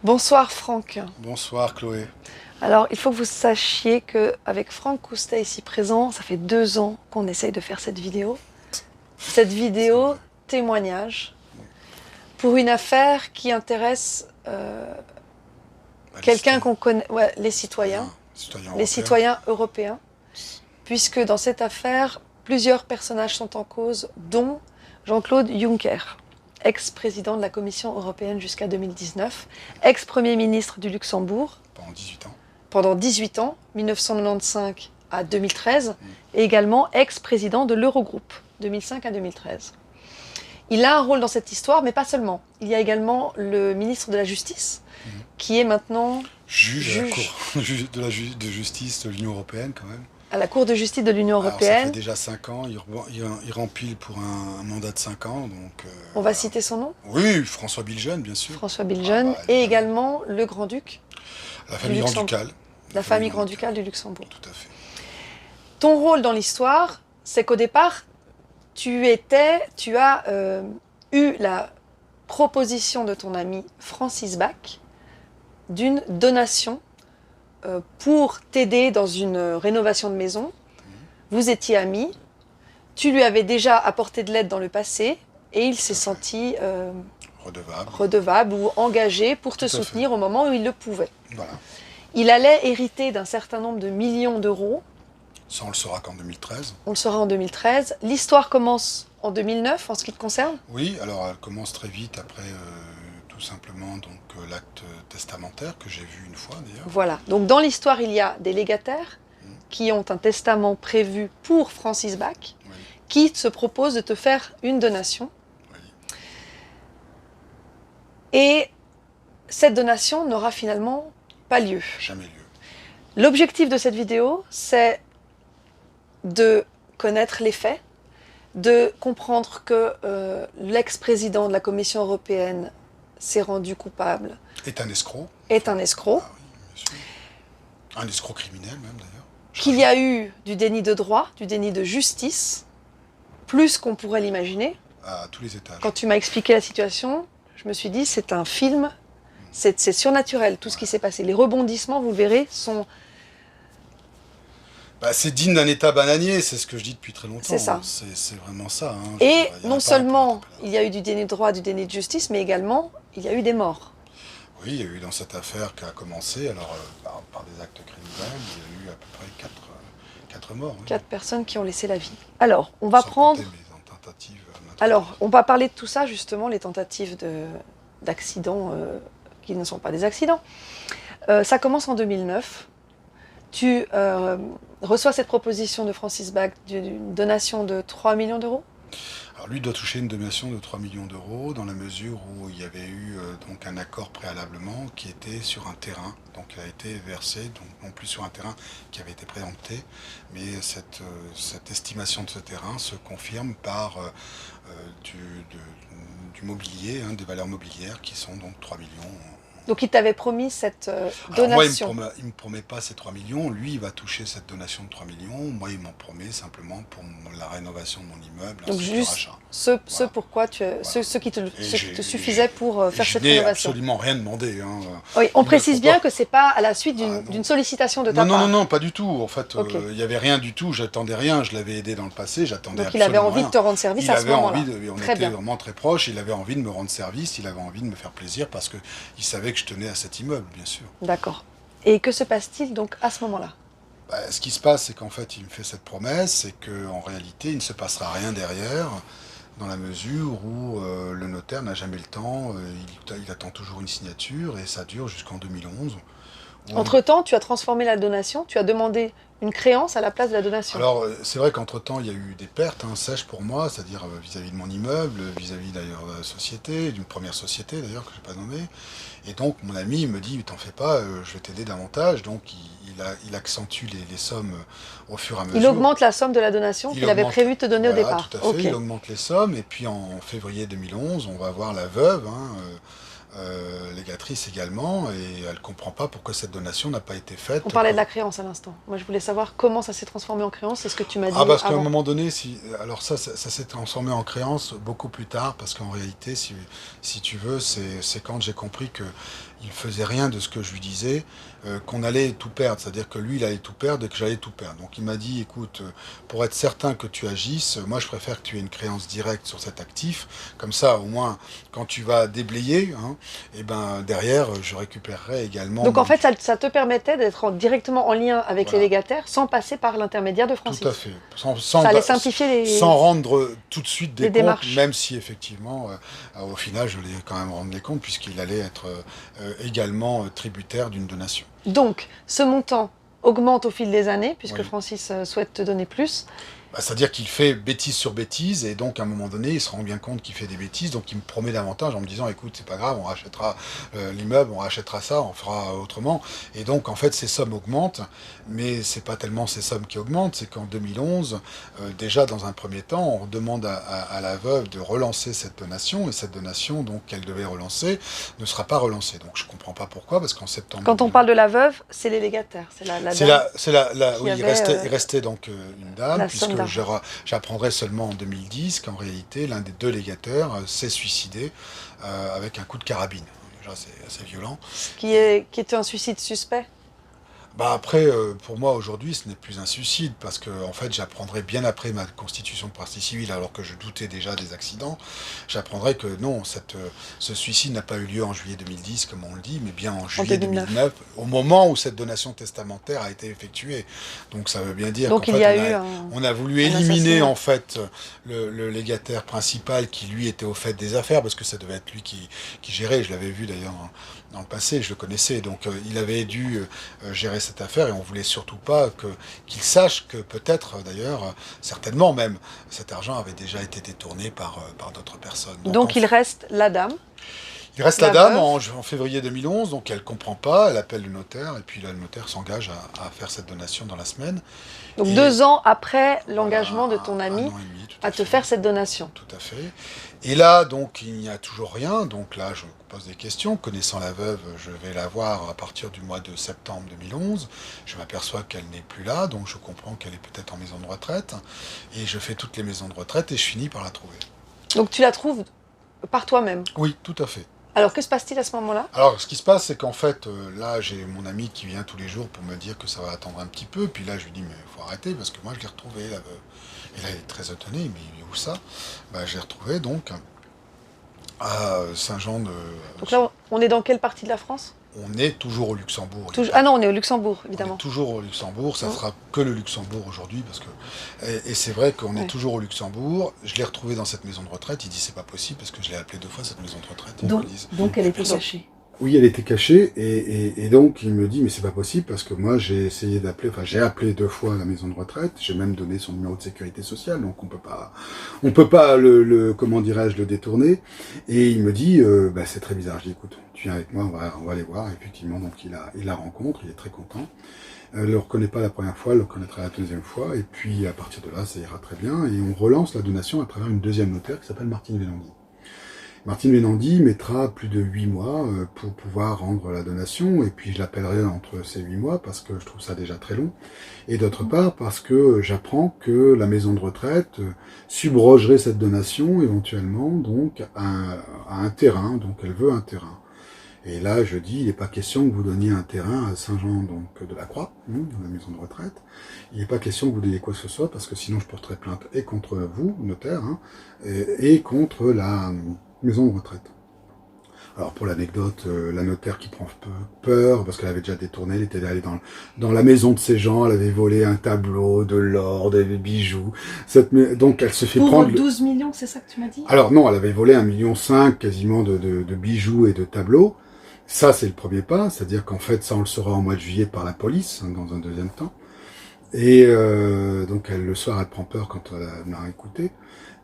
Bonsoir Franck. Bonsoir Chloé. Alors il faut que vous sachiez qu'avec Franck Coustet ici présent, ça fait 2 ans qu'on essaye de faire cette vidéo. Cette vidéo témoignage pour une affaire qui intéresse quelqu'un qu'on connaît, ouais, les citoyens européens, puisque dans cette affaire, plusieurs personnages sont en cause, dont Jean-Claude Juncker, ex-président de la Commission européenne jusqu'à 2019, ex-premier ministre du Luxembourg. Pendant 18 ans. Pendant 18 ans, 1995 à 2013, et également ex-président de l'Eurogroupe, 2005 à 2013. Il a un rôle dans cette histoire, mais pas seulement. Il y a également le ministre de la Justice, qui est maintenant juge de justice de l'Union européenne quand même. À la Cour de justice de l'Union européenne. Alors, ça fait déjà 5 ans, il remplit pour un mandat de 5 ans. Donc, on va citer son nom? Oui, François Biljeune, bien sûr. François Biljeune, et également le grand-duc. La famille grand-ducale. La famille grand-ducale du Luxembourg. Tout à fait. Ton rôle dans l'histoire, c'est qu'au départ, tu as eu la proposition de ton ami Francis Bach d'une donation pour t'aider dans une rénovation de maison. Vous étiez amis, tu lui avais déjà apporté de l'aide dans le passé et il s'est senti redevable ou engagé pour te soutenir au moment où il le pouvait. Voilà. Il allait hériter d'un certain nombre de millions d'euros. Ça, on le saura qu'en 2013. On le saura en 2013. L'histoire commence en 2009 en ce qui te concerne? Oui, alors elle commence très vite après tout simplement l'acte testamentaire que j'ai vu une fois d'ailleurs. Voilà, donc dans l'histoire il y a des légataires qui ont un testament prévu pour Francis Bach, qui se propose de te faire une donation. Et cette donation n'aura finalement pas lieu. Jamais lieu. L'objectif de cette vidéo, c'est de connaître les faits, de comprendre que l'ex-président de la Commission européenne s'est rendu coupable. Est un escroc. Est un escroc. Ah, oui, bien sûr. Un escroc criminel même d'ailleurs. Qu'il y a eu du déni de droit, du déni de justice, plus qu'on pourrait l'imaginer. À tous les étages. Quand tu m'as expliqué la situation, je me suis dit c'est un film, c'est surnaturel tout ce qui s'est passé. Les rebondissements, vous le verrez, sont... c'est digne d'un état bananier, c'est ce que je dis depuis très longtemps. C'est ça. C'est vraiment ça. Hein. Et non seulement il y a eu du déni de droit, du déni de justice, mais également il y a eu des morts. Oui, il y a eu dans cette affaire qui a commencé, alors par des actes criminels, il y a eu à peu près 4 morts. Oui. 4 personnes qui ont laissé la vie. Alors, on va prendre... Alors, on va parler de tout ça, justement, les tentatives d'accidents qui ne sont pas des accidents. Ça commence en 2009. Tu reçois cette proposition de Francis Bach d'une donation de 3 millions d'euros. Alors lui doit toucher une donation de 3 millions d'euros dans la mesure où il y avait eu donc un accord préalablement qui était sur un terrain, donc il a été versé, donc non plus sur un terrain qui avait été préempté, mais cette estimation de ce terrain se confirme par du mobilier, des valeurs mobilières qui sont donc 3 millions. Donc il t'avait promis cette donation. Moi, il ne me promet pas ces 3 millions. Lui, il va toucher cette donation de 3 millions. Moi, il m'en promet simplement pour la rénovation de mon immeuble. Donc juste ce qui te suffisait pour faire cette rénovation. Je n'ai absolument rien demandé. Hein. Oui, on précise bien que ce n'est pas à la suite d'une sollicitation de ta part. Non, pas du tout. En fait, il n'y avait rien du tout. J'attendais rien. Je l'avais aidé dans le passé. J'attendais absolument rien. Donc il avait envie de te rendre service à ce moment-là. On était vraiment très proches. Il avait envie de me rendre service. Il avait envie de me faire plaisir parce qu'il savait que je tenais à cet immeuble, bien sûr. D'accord. Et que se passe-t-il donc à ce moment-là? Ce qui se passe, c'est qu'en fait, il me fait cette promesse, c'est qu'en réalité, il ne se passera rien derrière, dans la mesure où le notaire n'a jamais le temps, il attend toujours une signature, et ça dure jusqu'en 2011. Entre-temps, tu as transformé la donation, tu as demandé une créance à la place de la donation. Alors, c'est vrai qu'entre-temps, il y a eu des pertes sèches pour moi, c'est-à-dire vis-à-vis de mon immeuble, vis-à-vis d'ailleurs de la société, d'une première société d'ailleurs, que je n'ai pas nommée. Et donc, mon ami me dit, t'en fais pas, je vais t'aider davantage. Donc, il accentue les sommes au fur et à mesure. Il augmente la somme de la donation qu'il avait prévu de te donner au départ. Tout à fait, il augmente les sommes. Et puis, en février 2011, on va voir la veuve, éducatrice également, et elle ne comprend pas pourquoi cette donation n'a pas été faite. On parlait de la créance à l'instant. Moi, je voulais savoir comment ça s'est transformé en créance, c'est ce que tu m'as dit Parce qu'à un avant. moment donné, alors ça s'est transformé en créance beaucoup plus tard, parce qu'en réalité, si tu veux, c'est quand j'ai compris que il faisait rien de ce que je lui disais, qu'on allait tout perdre, c'est-à-dire que lui, il allait tout perdre et que j'allais tout perdre. Donc il m'a dit, écoute, pour être certain que tu agisses, moi je préfère que tu aies une créance directe sur cet actif, comme ça au moins quand tu vas déblayer, hein, et ben derrière je récupérerai également. Donc en fait, ça te permettait d'être directement en lien avec les légataires sans passer par l'intermédiaire de Francis. Tout à fait. Ça allait simplifier sans rendre tout de suite des comptes, démarches. même si effectivement, au final, je l'ai quand même rendu des comptes, puisqu'il allait être également tributaire d'une donation. Donc, ce montant augmente au fil des années, puisque Francis souhaite te donner plus. C'est-à-dire qu'il fait bêtise sur bêtise, et donc à un moment donné, il se rend bien compte qu'il fait des bêtises, donc il me promet davantage en me disant, écoute, c'est pas grave, on rachètera l'immeuble, on rachètera ça, on fera autrement. Et donc en fait, ces sommes augmentent, mais c'est pas tellement ces sommes qui augmentent, c'est qu'en 2011, déjà dans un premier temps, on demande à la veuve de relancer cette donation, et cette donation, donc qu'elle devait relancer, ne sera pas relancée. Donc je comprends pas pourquoi, parce qu'en septembre... Quand on parle de la veuve, c'est les légataires, c'est la dame. Oui, il restait donc une dame, puisque j'apprendrai seulement en 2010 qu'en réalité, l'un des deux légataires s'est suicidé avec un coup de carabine. Déjà, c'est assez violent. Qui était un suicide suspect? Après, pour moi, aujourd'hui, ce n'est plus un suicide, parce que, en fait, j'apprendrai bien après ma constitution de partie civile, alors que je doutais déjà des accidents, j'apprendrai que non, ce suicide n'a pas eu lieu en juillet 2010, comme on le dit, mais bien en juillet 2009, au moment où cette donation testamentaire a été effectuée. Donc, ça veut bien dire qu'en fait, on a voulu éliminer, en fait, le légataire principal qui, lui, était au fait des affaires, parce que ça devait être lui qui gérait, je l'avais vu d'ailleurs dans le passé, je le connaissais, donc il avait dû gérer cette affaire, et on voulait surtout pas qu'il sache que peut-être, d'ailleurs, certainement même, cet argent avait déjà été détourné par d'autres personnes. Donc il reste la dame. Il reste la dame en février 2011, donc elle comprend pas, elle appelle le notaire, et puis là, le notaire s'engage à faire cette donation dans la semaine. Donc 2 ans après l'engagement de ton ami à te faire cette donation. Tout à fait. Et là, donc, il n'y a toujours rien. Donc là, je pose des questions. Connaissant la veuve, je vais la voir à partir du mois de septembre 2011. Je m'aperçois qu'elle n'est plus là, donc je comprends qu'elle est peut-être en maison de retraite. Et je fais toutes les maisons de retraite et je finis par la trouver. Donc tu la trouves par toi-même? Oui, tout à fait. Alors, que se passe-t-il à ce moment-là? Alors, ce qui se passe, c'est qu'en fait, là, j'ai mon ami qui vient tous les jours pour me dire que ça va attendre un petit peu. Puis là, je lui dis, mais il faut arrêter, parce que moi, je l'ai retrouvée, la veuve. Et là, il est très étonné, mais où ça? Je l'ai retrouvée, donc, à Saint-Jean de... Donc là, on est dans quelle partie de la France? On est toujours au Luxembourg. Ah non, on est au Luxembourg, évidemment. On est toujours au Luxembourg, ça sera que le Luxembourg aujourd'hui, parce que... Et c'est vrai qu'on est toujours au Luxembourg. Je l'ai retrouvé dans cette maison de retraite, il dit c'est pas possible, parce que je l'ai appelé 2 fois, cette maison de retraite. Donc elle était cachée. Oui, elle était cachée, et donc il me dit, mais c'est pas possible, parce que moi j'ai essayé d'appeler, j'ai appelé 2 fois la maison de retraite, j'ai même donné son numéro de sécurité sociale, donc on peut pas comment dirais-je, le détourner. Et il me dit, c'est très bizarre. Je dis, écoute, tu viens avec moi, on va aller voir. Effectivement, donc il la rencontre, il est très content. Elle ne le reconnaît pas la première fois, elle le reconnaîtra la deuxième fois, et puis à partir de là, ça ira très bien, et on relance la donation à travers une deuxième notaire qui s'appelle Martine Vénandi. Martine Vénandi mettra plus de 8 mois pour pouvoir rendre la donation, et puis je l'appellerai entre ces 8 mois parce que je trouve ça déjà très long, et d'autre part parce que j'apprends que la maison de retraite subrogerait cette donation éventuellement donc à un terrain, donc elle veut un terrain. Et là, je dis, il n'est pas question que vous donniez un terrain à Saint-Jean donc de la Croix, la maison de retraite. Il n'est pas question que vous donniez quoi que ce soit, parce que sinon je porterai plainte et contre vous, notaire, et contre la maison de retraite. Alors pour l'anecdote, la notaire qui prend peur, parce qu'elle avait déjà détourné, elle était allée dans la maison de ces gens, elle avait volé un tableau, de l'or, des bijoux. Donc elle se fait prendre... Pour 12 millions, c'est ça que tu m'as dit? Alors non, elle avait volé 1,5 million quasiment de bijoux et de tableaux. Ça, c'est le premier pas, c'est-à-dire qu'en fait, ça, on le saura au mois de juillet par la police, dans un deuxième temps. Et donc, le soir, elle prend peur quand elle m'a écouté.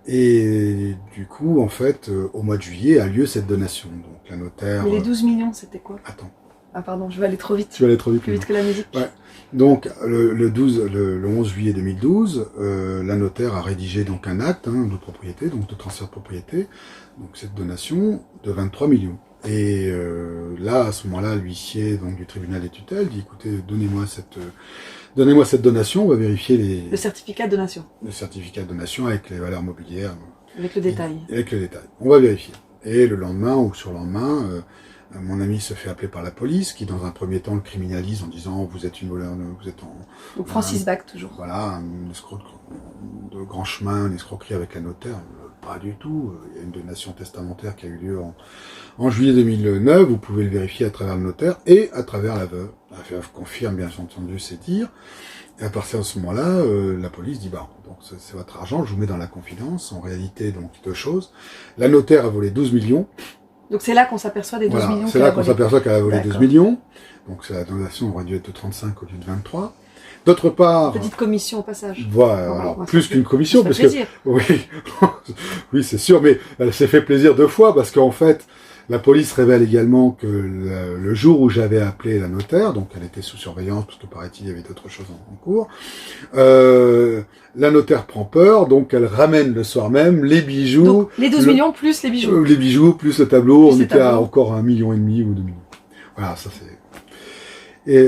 Et du coup, en fait, au mois de juillet a lieu cette donation. Donc, la notaire... Mais les 12 millions, c'était quoi? Attends. Ah pardon, je vais aller trop vite. Tu vas aller trop vite. Plus vite que la musique. Ouais. Donc, le 11 juillet 2012, la notaire a rédigé donc un acte de propriété, donc de transfert de propriété, donc cette donation de 23 millions. Et là, à ce moment-là, l'huissier donc du tribunal des tutelles dit, écoutez, donnez-moi cette donation, on va vérifier Le certificat de donation. le certificat de donation avec les valeurs mobilières. Avec le détail. Avec le détail. On va vérifier. Et le lendemain ou surlendemain, mon ami se fait appeler par la police, qui dans un premier temps le criminalise en disant vous êtes une voleur, vous êtes en... Donc Francis Bach, toujours. Voilà, un escroc de grand chemin, une escroquerie avec la notaire. Pas du tout. Il y a une donation testamentaire qui a eu lieu en juillet 2009. Vous pouvez le vérifier à travers le notaire et à travers la veuve. La veuve confirme bien entendu ses dires. Et à partir de ce moment-là, la police dit bah donc c'est votre argent, je vous mets dans la confidence. En réalité, donc deux choses. La notaire a volé 12 millions. Donc c'est là qu'on s'aperçoit des 12 millions. C'est là qu'on s'aperçoit qu'elle a volé 12 D'accord. millions. Donc la donation aurait dû être de 35 au lieu de 23. D'autre part, Petite commission au passage. voilà, Bon, alors bah, plus qu'une commission, ça parce fait plaisir. que oui, oui c'est sûr, mais elle s'est fait plaisir deux fois parce qu'en fait, la police révèle également que le jour où j'avais appelé la notaire, donc elle était sous surveillance parce que paraît-il il y avait d'autres choses en cours, la notaire prend peur, donc elle ramène le soir même les bijoux. Donc les 12 millions plus les bijoux. Les bijoux plus le tableau, Plus on les était à tableaux. encore 1,5 million ou 2 millions. Voilà, ça c'est... Et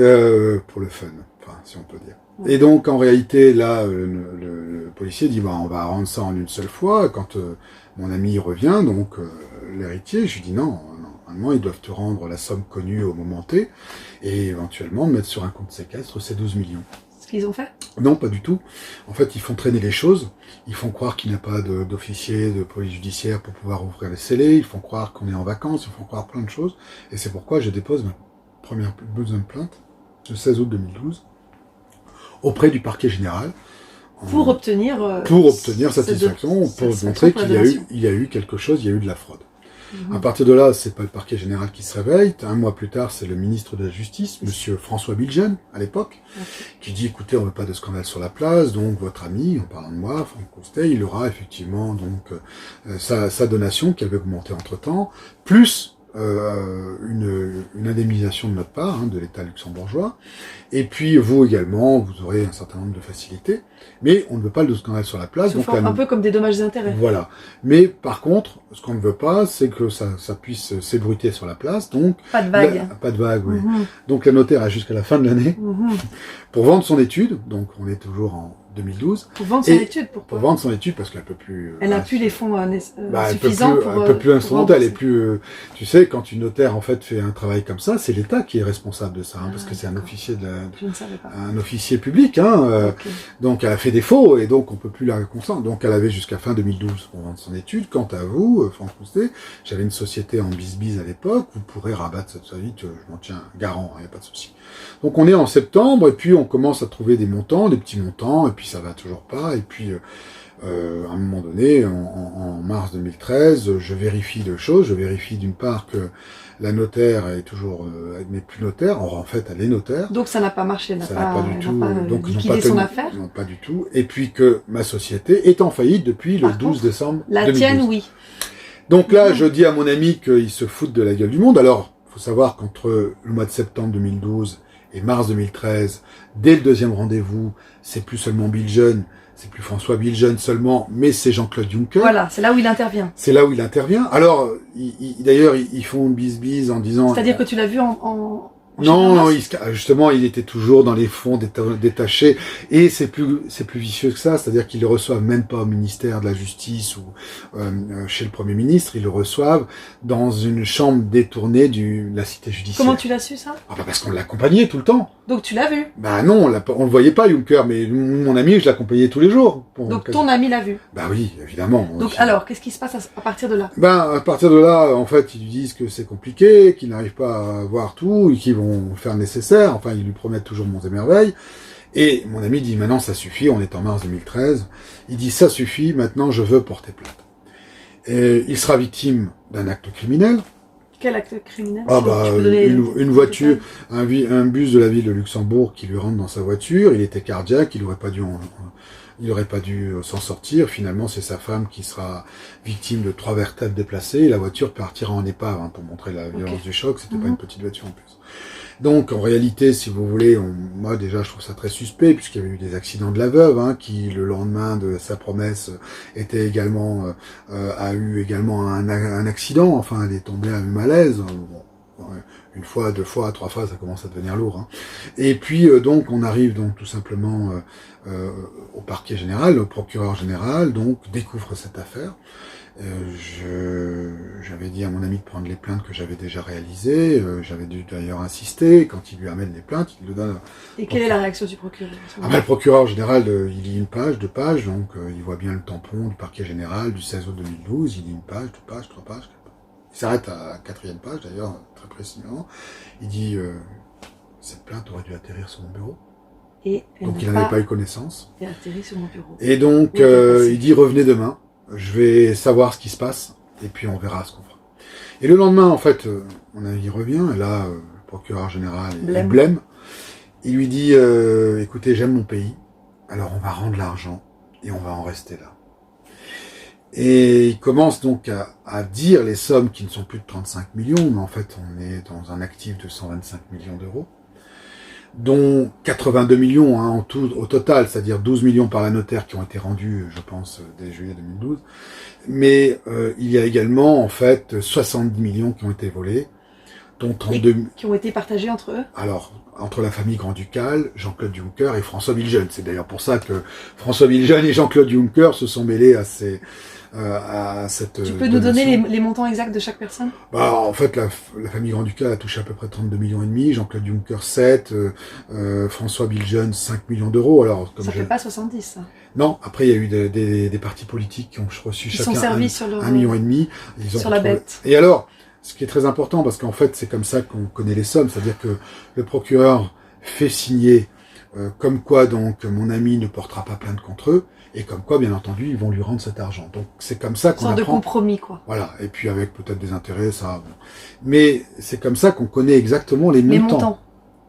pour le fun, enfin, si on peut dire. Ouais. Et donc, en réalité, là, le policier dit, bah, on va rendre ça en une seule fois. Quand mon ami revient, donc l'héritier, je lui dis, non, normalement, ils doivent te rendre la somme connue au moment T, et éventuellement mettre sur un compte séquestre ces 12 millions. Ce qu'ils ont fait. Non, pas du tout. En fait, ils font traîner les choses. Ils font croire qu'il n'y a pas d'officier de police judiciaire pour pouvoir ouvrir les scellés. Ils font croire qu'on est en vacances. Ils font croire plein de choses. Et c'est pourquoi je dépose ma première plainte, le 16 août 2012, auprès du parquet général. Pour obtenir satisfaction, pour montrer qu'il y a eu quelque chose, il y a eu de la fraude. À partir de là, c'est pas le parquet général qui se réveille. Un mois plus tard, c'est le ministre de la Justice, monsieur François Bilgen, à l'époque, qui dit, écoutez, on veut pas de scandale sur la place, donc votre ami, en parlant de moi, Franck Coustet, il aura effectivement donc sa donation qui avait augmenté entre-temps, plus une indemnisation de notre part, de l'État luxembourgeois, et puis vous également, vous aurez un certain nombre de facilités, mais on ne veut pas de scandale sur la place. Donc un peu comme des dommages d'intérêt. Voilà. Mais par contre, ce qu'on ne veut pas, c'est que ça puisse s'ébruiter sur la place, donc... Pas de vague. Pas de vague, oui. Donc la notaire a jusqu'à la fin de l'année pour vendre son étude, donc on est toujours en 2012. Pour vendre son étude, pourquoi? Pour vendre son étude, parce qu'elle peut plus... Elle n'a plus les fonds suffisants elle peut plus instrumenter, elle est plus... tu sais, quand une notaire, en fait, fait un travail comme ça, c'est l'État qui est responsable de ça, parce que c'est un officier Je ne savais pas. un officier public, donc elle a fait défaut, et donc on peut plus la consenter. Donc elle avait jusqu'à fin 2012 pour vendre son étude. Quant à vous, Franck Coustet, j'avais une société en bis-bis à l'époque, vous pourrez rabattre cette somme, je m'en tiens garant, il n'y a pas de souci. Donc on est en septembre, et puis on commence à trouver des montants, des petits montants, et puis ça va toujours pas, et puis à un moment donné, en mars 2013, je vérifie deux choses. Je vérifie d'une part que la notaire est toujours n'est plus notaire, or en fait elle est notaire. Donc ça n'a pas marché, ça n'a pas du tout, donc liquidé son affaire. Non, pas du tout. Et puis que ma société est en faillite depuis le 12 décembre 2012. La tienne, oui. Donc là, je dis à mon ami qu'il se fout de la gueule du monde. Alors, faut savoir qu'entre le mois de septembre 2012 et mars 2013, dès le deuxième rendez-vous, c'est plus seulement Bilgen, c'est plus François Bilgen seulement, mais c'est Jean-Claude Juncker. Voilà, c'est là où il intervient. C'est là où il intervient. Alors, d'ailleurs, ils font bise-bise en disant... C'est-à-dire que tu l'as vu en non, justement, il était toujours dans les fonds détachés, et c'est plus vicieux que ça, c'est-à-dire qu'ils le reçoivent même pas au ministère de la Justice ou chez le Premier ministre, ils le reçoivent dans une chambre détournée de la cité judiciaire. Comment tu l'as su, ça? Ah bah parce qu'on l'accompagnait tout le temps. Donc tu l'as vu? Bah non, on le voyait pas, Juncker, mais mon ami, je l'accompagnais tous les jours. Donc ton ami l'a vu? Bah oui, évidemment. Donc alors, qu'est-ce qui se passe à partir de là? Ben, à partir de là, en fait, ils lui disent que c'est compliqué, qu'ils n'arrivent pas à voir tout, et qu'ils vont faire le nécessaire. Enfin, ils lui promettent toujours monts et merveilles. Et mon ami dit, maintenant, ça suffit, on est en mars 2013. Il dit, ça suffit, maintenant, je veux porter plainte. Et il sera victime d'un acte criminel. Quel acte criminel? Ah bah, une voiture, un bus de la ville de Luxembourg qui lui rentre dans sa voiture, il était cardiaque, il n'aurait pas dû s'en sortir. Finalement, c'est sa femme qui sera victime de 3 vertèbres déplacées, et la voiture partira en épave, pour montrer la violence du choc. C'était pas une petite voiture en plus. Donc, en réalité, si vous voulez, moi déjà, je trouve ça très suspect, puisqu'il y avait eu des accidents de la veuve, qui le lendemain de sa promesse était également a eu également un accident. Enfin, elle est tombée à un malaise. une fois, deux fois, trois fois, ça commence à devenir lourd. Hein. Et puis donc on arrive donc tout simplement au parquet général, le procureur général donc découvre cette affaire. J'avais dit à mon ami de prendre les plaintes que j'avais déjà réalisées. J'avais dû d'ailleurs insister. Quand il lui amène les plaintes, il le donne. Et quelle est la réaction du procureur? Le procureur général, il lit une page, deux pages, donc il voit bien le tampon du parquet général du 16 août 2012. Il lit une page, deux pages, trois pages. Il s'arrête à la quatrième page, d'ailleurs, très précisément. Il dit cette plainte aurait dû atterrir sur mon bureau. Et donc il n'en avait pas eu connaissance. Et atterri sur mon bureau. Et donc il dit revenez demain. Je vais savoir ce qui se passe, et puis on verra ce qu'on fera. Et le lendemain, en fait, mon ami revient, et là, le procureur général est blême. Il lui dit, écoutez, j'aime mon pays, alors on va rendre l'argent, et on va en rester là. Et il commence donc à dire les sommes qui ne sont plus de 35 millions, mais en fait, on est dans un actif de 125 millions d'euros, dont 82 millions hein, au total, c'est-à-dire 12 millions par la notaire qui ont été rendus, je pense, dès juillet 2012. Mais il y a également, en fait, 70 millions qui ont été volés, dont 32... Qui ont été partagés entre eux? Alors, entre la famille Grand-Ducal, Jean-Claude Juncker et François Villejeune. C'est d'ailleurs pour ça que François Villejeune et Jean-Claude Juncker se sont mêlés à cette Tu peux nous donner les montants exacts de chaque personne? En fait, la famille Grand-Ducal a touché à peu près 32 millions et demi, Jean-Claude Juncker 7, François Villejeune 5 millions d'euros. Alors, ça fait pas 70, ça. Non, après il y a eu des partis politiques qui ont reçu chacun 1,5 million. Ils ont sur la bête. Et alors, ce qui est très important, parce qu'en fait c'est comme ça qu'on connaît les sommes, c'est-à-dire que le procureur fait signer comme quoi donc mon ami ne portera pas plainte contre eux, et comme quoi, bien entendu, ils vont lui rendre cet argent. Donc c'est comme ça qu'on apprend. Une sorte de compromis, quoi. Voilà, et puis avec peut-être des intérêts, ça... Bon. Mais c'est comme ça qu'on connaît exactement les montants.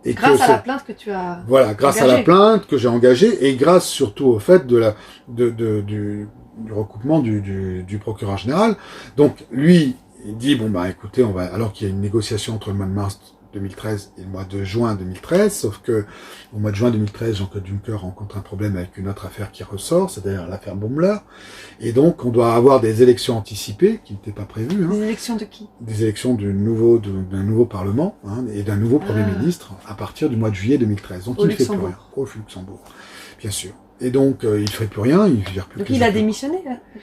Et grâce à la plainte que tu as Voilà, grâce à la plainte que j'ai engagée, et grâce surtout au fait du recoupement du procureur général. Donc lui, il dit, bon bah écoutez, alors qu'il y a une négociation entre le mois de mars 2013 et le mois de juin 2013, sauf que au mois de juin 2013, Jean-Claude Juncker rencontre un problème avec une autre affaire qui ressort, c'est-à-dire l'affaire Baumler, et donc on doit avoir des élections anticipées, qui n'étaient pas prévues. Hein. Des élections de qui? Des élections d'un nouveau Parlement hein, et d'un nouveau Premier ministre à partir du mois de juillet 2013. Donc il ne fait plus rien. Au Luxembourg, bien sûr. Et donc, il ne ferait plus rien, il ne gère plus. Donc il a démissionné,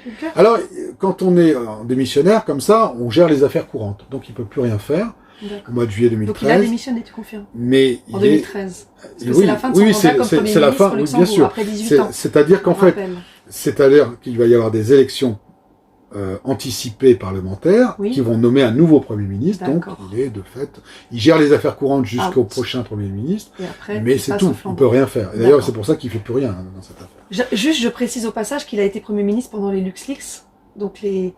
Juncker? Alors, quand on est démissionnaire comme ça, on gère les affaires courantes. Donc il ne peut plus rien faire. Au mois de juillet 2013. Donc il a démissionné, tu confirmes? Mais en 2013. Parce que oui, c'est la fin de son mandat comme Premier ministre la fin, au Luxembourg, bien sûr. après 18 ans. C'est-à-dire qu'en fait, c'est-à-dire qu'il va y avoir des élections anticipées parlementaires qui vont nommer un nouveau Premier ministre. Donc il est de fait, il gère les affaires courantes jusqu'au prochain Premier ministre. Et après, mais c'est tout, il ne peut rien faire. Et d'ailleurs, c'est pour ça qu'il ne fait plus rien dans cette affaire. Juste, je précise au passage qu'il a été Premier ministre pendant les LuxLeaks, donc les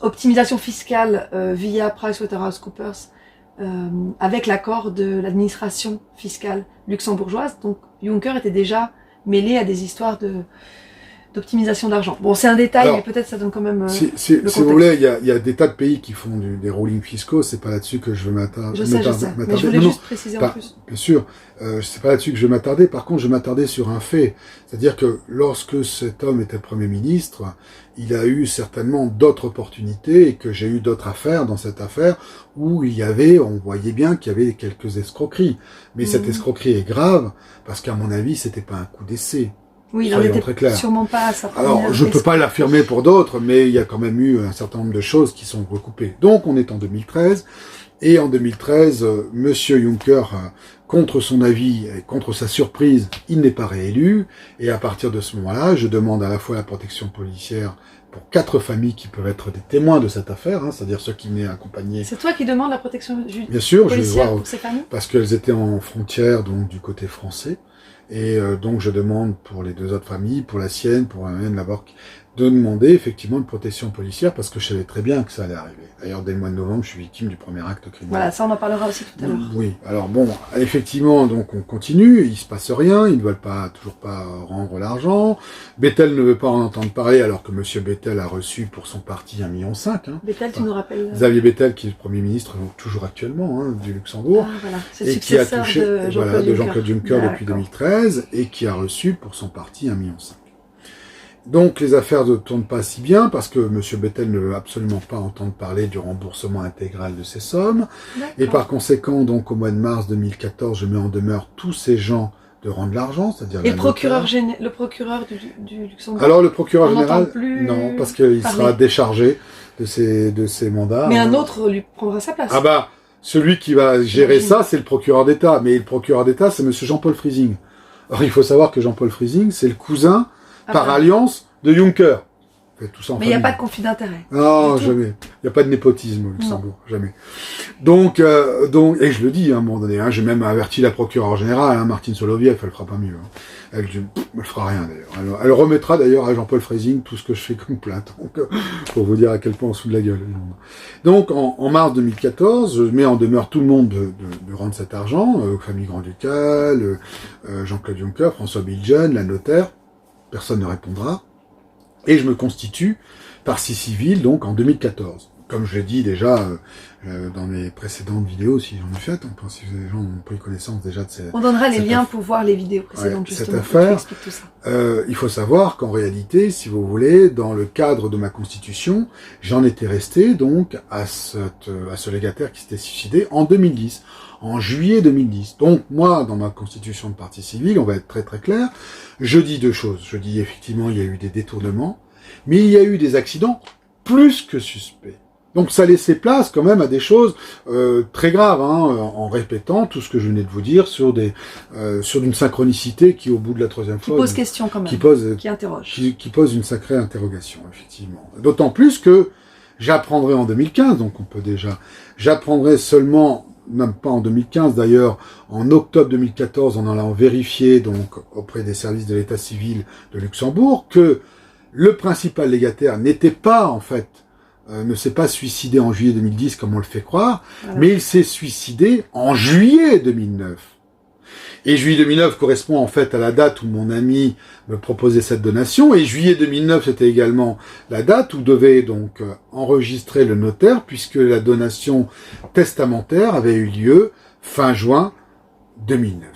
optimisation fiscale via PricewaterhouseCoopers avec l'accord de l'administration fiscale luxembourgeoise. Donc Juncker était déjà mêlé à des histoires d'optimisation d'argent. Bon, c'est un détail, mais peut-être ça donne quand même si vous voulez, il y a des tas de pays qui font des rulings fiscaux, c'est pas là-dessus que je veux m'attarder. Je sais, mais je voulais juste préciser en plus. Bien sûr, c'est pas là-dessus que je vais m'attarder, par contre je vais m'attarder sur un fait, c'est-à-dire que lorsque cet homme était Premier ministre, il a eu certainement d'autres opportunités et que j'ai eu d'autres affaires dans cette affaire où on voyait bien qu'il y avait quelques escroqueries. Mais cette escroquerie est grave parce qu'à mon avis, c'était pas un coup d'essai. Oui, il n'en était sûrement pas à sa première. Alors, je ne peux pas l'affirmer pour d'autres, mais il y a quand même eu un certain nombre de choses qui sont recoupées. Donc, on est en 2013, et en 2013, Monsieur Juncker, contre son avis et contre sa surprise, il n'est pas réélu, et à partir de ce moment-là, je demande à la fois la protection policière pour 4 familles qui peuvent être des témoins de cette affaire, hein, c'est-à-dire ceux qui venaient accompagner. C'est toi qui demandes la protection bien sûr, policière je vais voir, pour ces familles? Parce qu'elles étaient en frontière, donc du côté français. Et donc je demande pour les 2 autres familles, pour la sienne, pour la mienne d'abord, de demander effectivement une protection policière parce que je savais très bien que ça allait arriver. D'ailleurs, dès le mois de novembre, je suis victime du premier acte criminel. Voilà, ça on en parlera aussi tout à l'heure. Oui, alors bon, effectivement, donc on continue, il se passe rien, ils ne veulent toujours pas rendre l'argent. Bettel ne veut pas en entendre parler alors que Monsieur Bettel a reçu pour son parti 1,5 million. Hein. Bettel, tu nous rappelles Xavier Bettel, qui est le Premier ministre, toujours actuellement, hein, du Luxembourg, voilà. et qui a touché de Jean-Claude Juncker depuis 2013, et qui a reçu pour son parti 1,5 million. Donc les affaires ne tournent pas si bien parce que M. Bettel ne veut absolument pas entendre parler du remboursement intégral de ces sommes. Et par conséquent, donc au mois de mars 2014, je mets en demeure tous ces gens de rendre l'argent, c'est-à-dire et le procureur du Luxembourg. Alors le procureur on général, plus non, parce qu'il sera déchargé de ses mandats. Mais un autre lui prendra sa place. Ah bah, celui qui va gérer ça, c'est le procureur d'État. Mais le procureur d'État, c'est M. Jean-Paul Friesing. Alors il faut savoir que Jean-Paul Friesing, c'est le cousin par alliance de Juncker. Tout ça en mais il n'y a pas de conflit d'intérêt. Non, jamais. Il n'y a pas de népotisme au Luxembourg, jamais. Donc, et je le dis à un moment donné, hein, j'ai même averti la procureure générale, hein, Martine Soloviev, elle fera pas mieux. Hein. Elle fera rien d'ailleurs. Elle remettra d'ailleurs à Jean-Paul Friesing tout ce que je fais comme plainte. Donc, pour vous dire à quel point on se fout de la gueule. Donc, en mars 2014, je mets en demeure tout le monde de rendre cet argent, famille Grand-Ducal, Jean-Claude Juncker, François Bilgen, la notaire. Personne ne répondra. Et je me constitue partie civile, donc, en 2014. Comme je l'ai dit déjà dans mes précédentes vidéos, si j'en ai fait, si les gens ont pris connaissance déjà de ces... On donnera les liens pour voir les vidéos précédentes, justement, cette affaire, pour tout ça. Il faut savoir qu'en réalité, si vous voulez, dans le cadre de ma constitution, j'en étais resté, donc, à ce légataire qui s'était suicidé en 2010. En juillet 2010. Donc, moi, dans ma constitution de partie civile, on va être très très clair, je dis deux choses. Je dis, effectivement, il y a eu des détournements, mais il y a eu des accidents plus que suspects. Donc, ça laissait place quand même à des choses très graves, hein, en répétant tout ce que je venais de vous dire sur une synchronicité qui, au bout de la troisième fois... Qui pose question quand même, qui interroge. Qui pose une sacrée interrogation, effectivement. D'autant plus que j'apprendrai en 2015, donc on peut déjà... J'apprendrai seulement... même pas en 2015 d'ailleurs, en octobre 2014, en allant vérifier donc auprès des services de l'état civil de Luxembourg que le principal légataire n'était pas en fait, ne s'est pas suicidé en juillet 2010 comme on le fait croire, mais il s'est suicidé en juillet 2009. Et juillet 2009 correspond en fait à la date où mon ami me proposait cette donation, et juillet 2009 c'était également la date où devait donc enregistrer le notaire, puisque la donation testamentaire avait eu lieu fin juin 2009.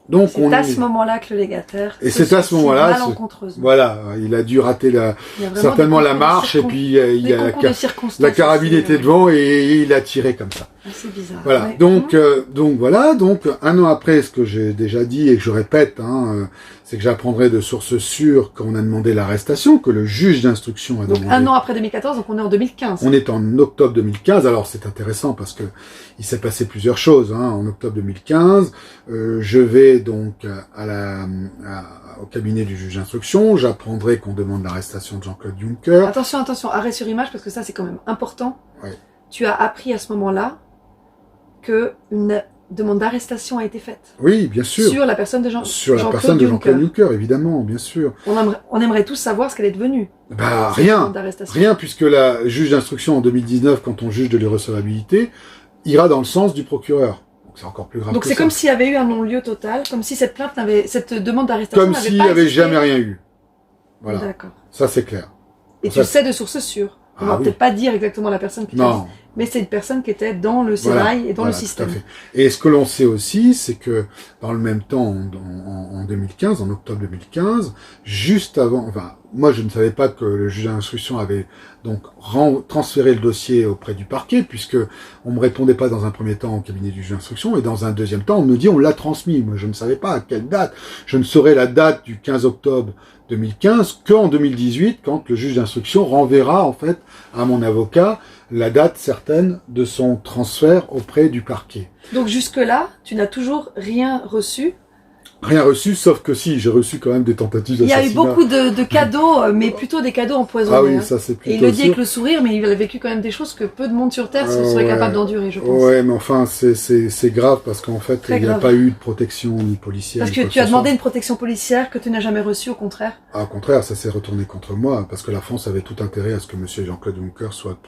Donc c'est à ce moment-là que le légataire c'est à ce moment-là, malencontreusement. Voilà, il a dû rater certainement la marche, et puis il y a la carabine était devant et il a tiré comme ça. C'est bizarre. Voilà. Ouais. Donc voilà. Donc un an après, ce que j'ai déjà dit et que je répète, c'est que j'apprendrai de sources sûres qu'on a demandé l'arrestation, que le juge d'instruction a demandé. Donc un an après 2014, donc on est en 2015. On est en octobre 2015. Alors c'est intéressant parce que il s'est passé plusieurs choses. En octobre 2015, je vais donc au cabinet du juge d'instruction. J'apprendrai qu'on demande l'arrestation de Jean-Claude Juncker. Attention, arrêt sur image parce que ça c'est quand même important. Ouais. Tu as appris à ce moment-là que une demande d'arrestation a été faite. Oui, bien sûr. Sur la personne de Jean-Claude Juncker, évidemment, bien sûr. On aimerait tous savoir ce qu'elle est devenue. Bah, rien, puisque la juge d'instruction en 2019, quand on juge de l'irrecevabilité, ira dans le sens du procureur. Donc c'est encore plus grave. Donc c'est comme s'il y avait eu un non-lieu total, comme si cette demande d'arrestation n'avait pas existé. Comme s'il n'y avait jamais rien eu. Voilà. D'accord. Ça c'est clair. Et tu le sais de source sûre. On va peut-être pas dire exactement la personne qui l'a dit, mais c'est une personne qui était dans le sérail et dans le système. Tout à fait. Et ce que l'on sait aussi, c'est que dans le même temps, en 2015, en octobre 2015, juste avant, enfin, moi je ne savais pas que le juge d'instruction avait donc transféré le dossier auprès du parquet, puisque on me répondait pas dans un premier temps au cabinet du juge d'instruction, et dans un deuxième temps, on me dit on l'a transmis. Moi je ne savais pas à quelle date. Je ne saurais la date du 15 octobre 2015 qu'en 2018, quand le juge d'instruction renverra en fait à mon avocat la date certaine de son transfert auprès du parquet. Donc jusque-là, tu n'as toujours rien reçu? Rien reçu, sauf que si, j'ai reçu quand même des tentatives d'assassinat. Il y a eu beaucoup de cadeaux, mais plutôt des cadeaux empoisonnés. Ah oui, ça c'est plutôt. Et il le dit avec le sourire, mais il a vécu quand même des choses que peu de monde sur Terre serait capable d'endurer, je pense. Ouais, mais enfin, c'est grave parce qu'en fait, il n'y a pas eu de protection ni policière. Parce que tu as demandé une protection policière que tu n'as jamais reçue, au contraire. Ah, au contraire, ça s'est retourné contre moi, parce que la France avait tout intérêt à ce que monsieur Jean-Claude Juncker soit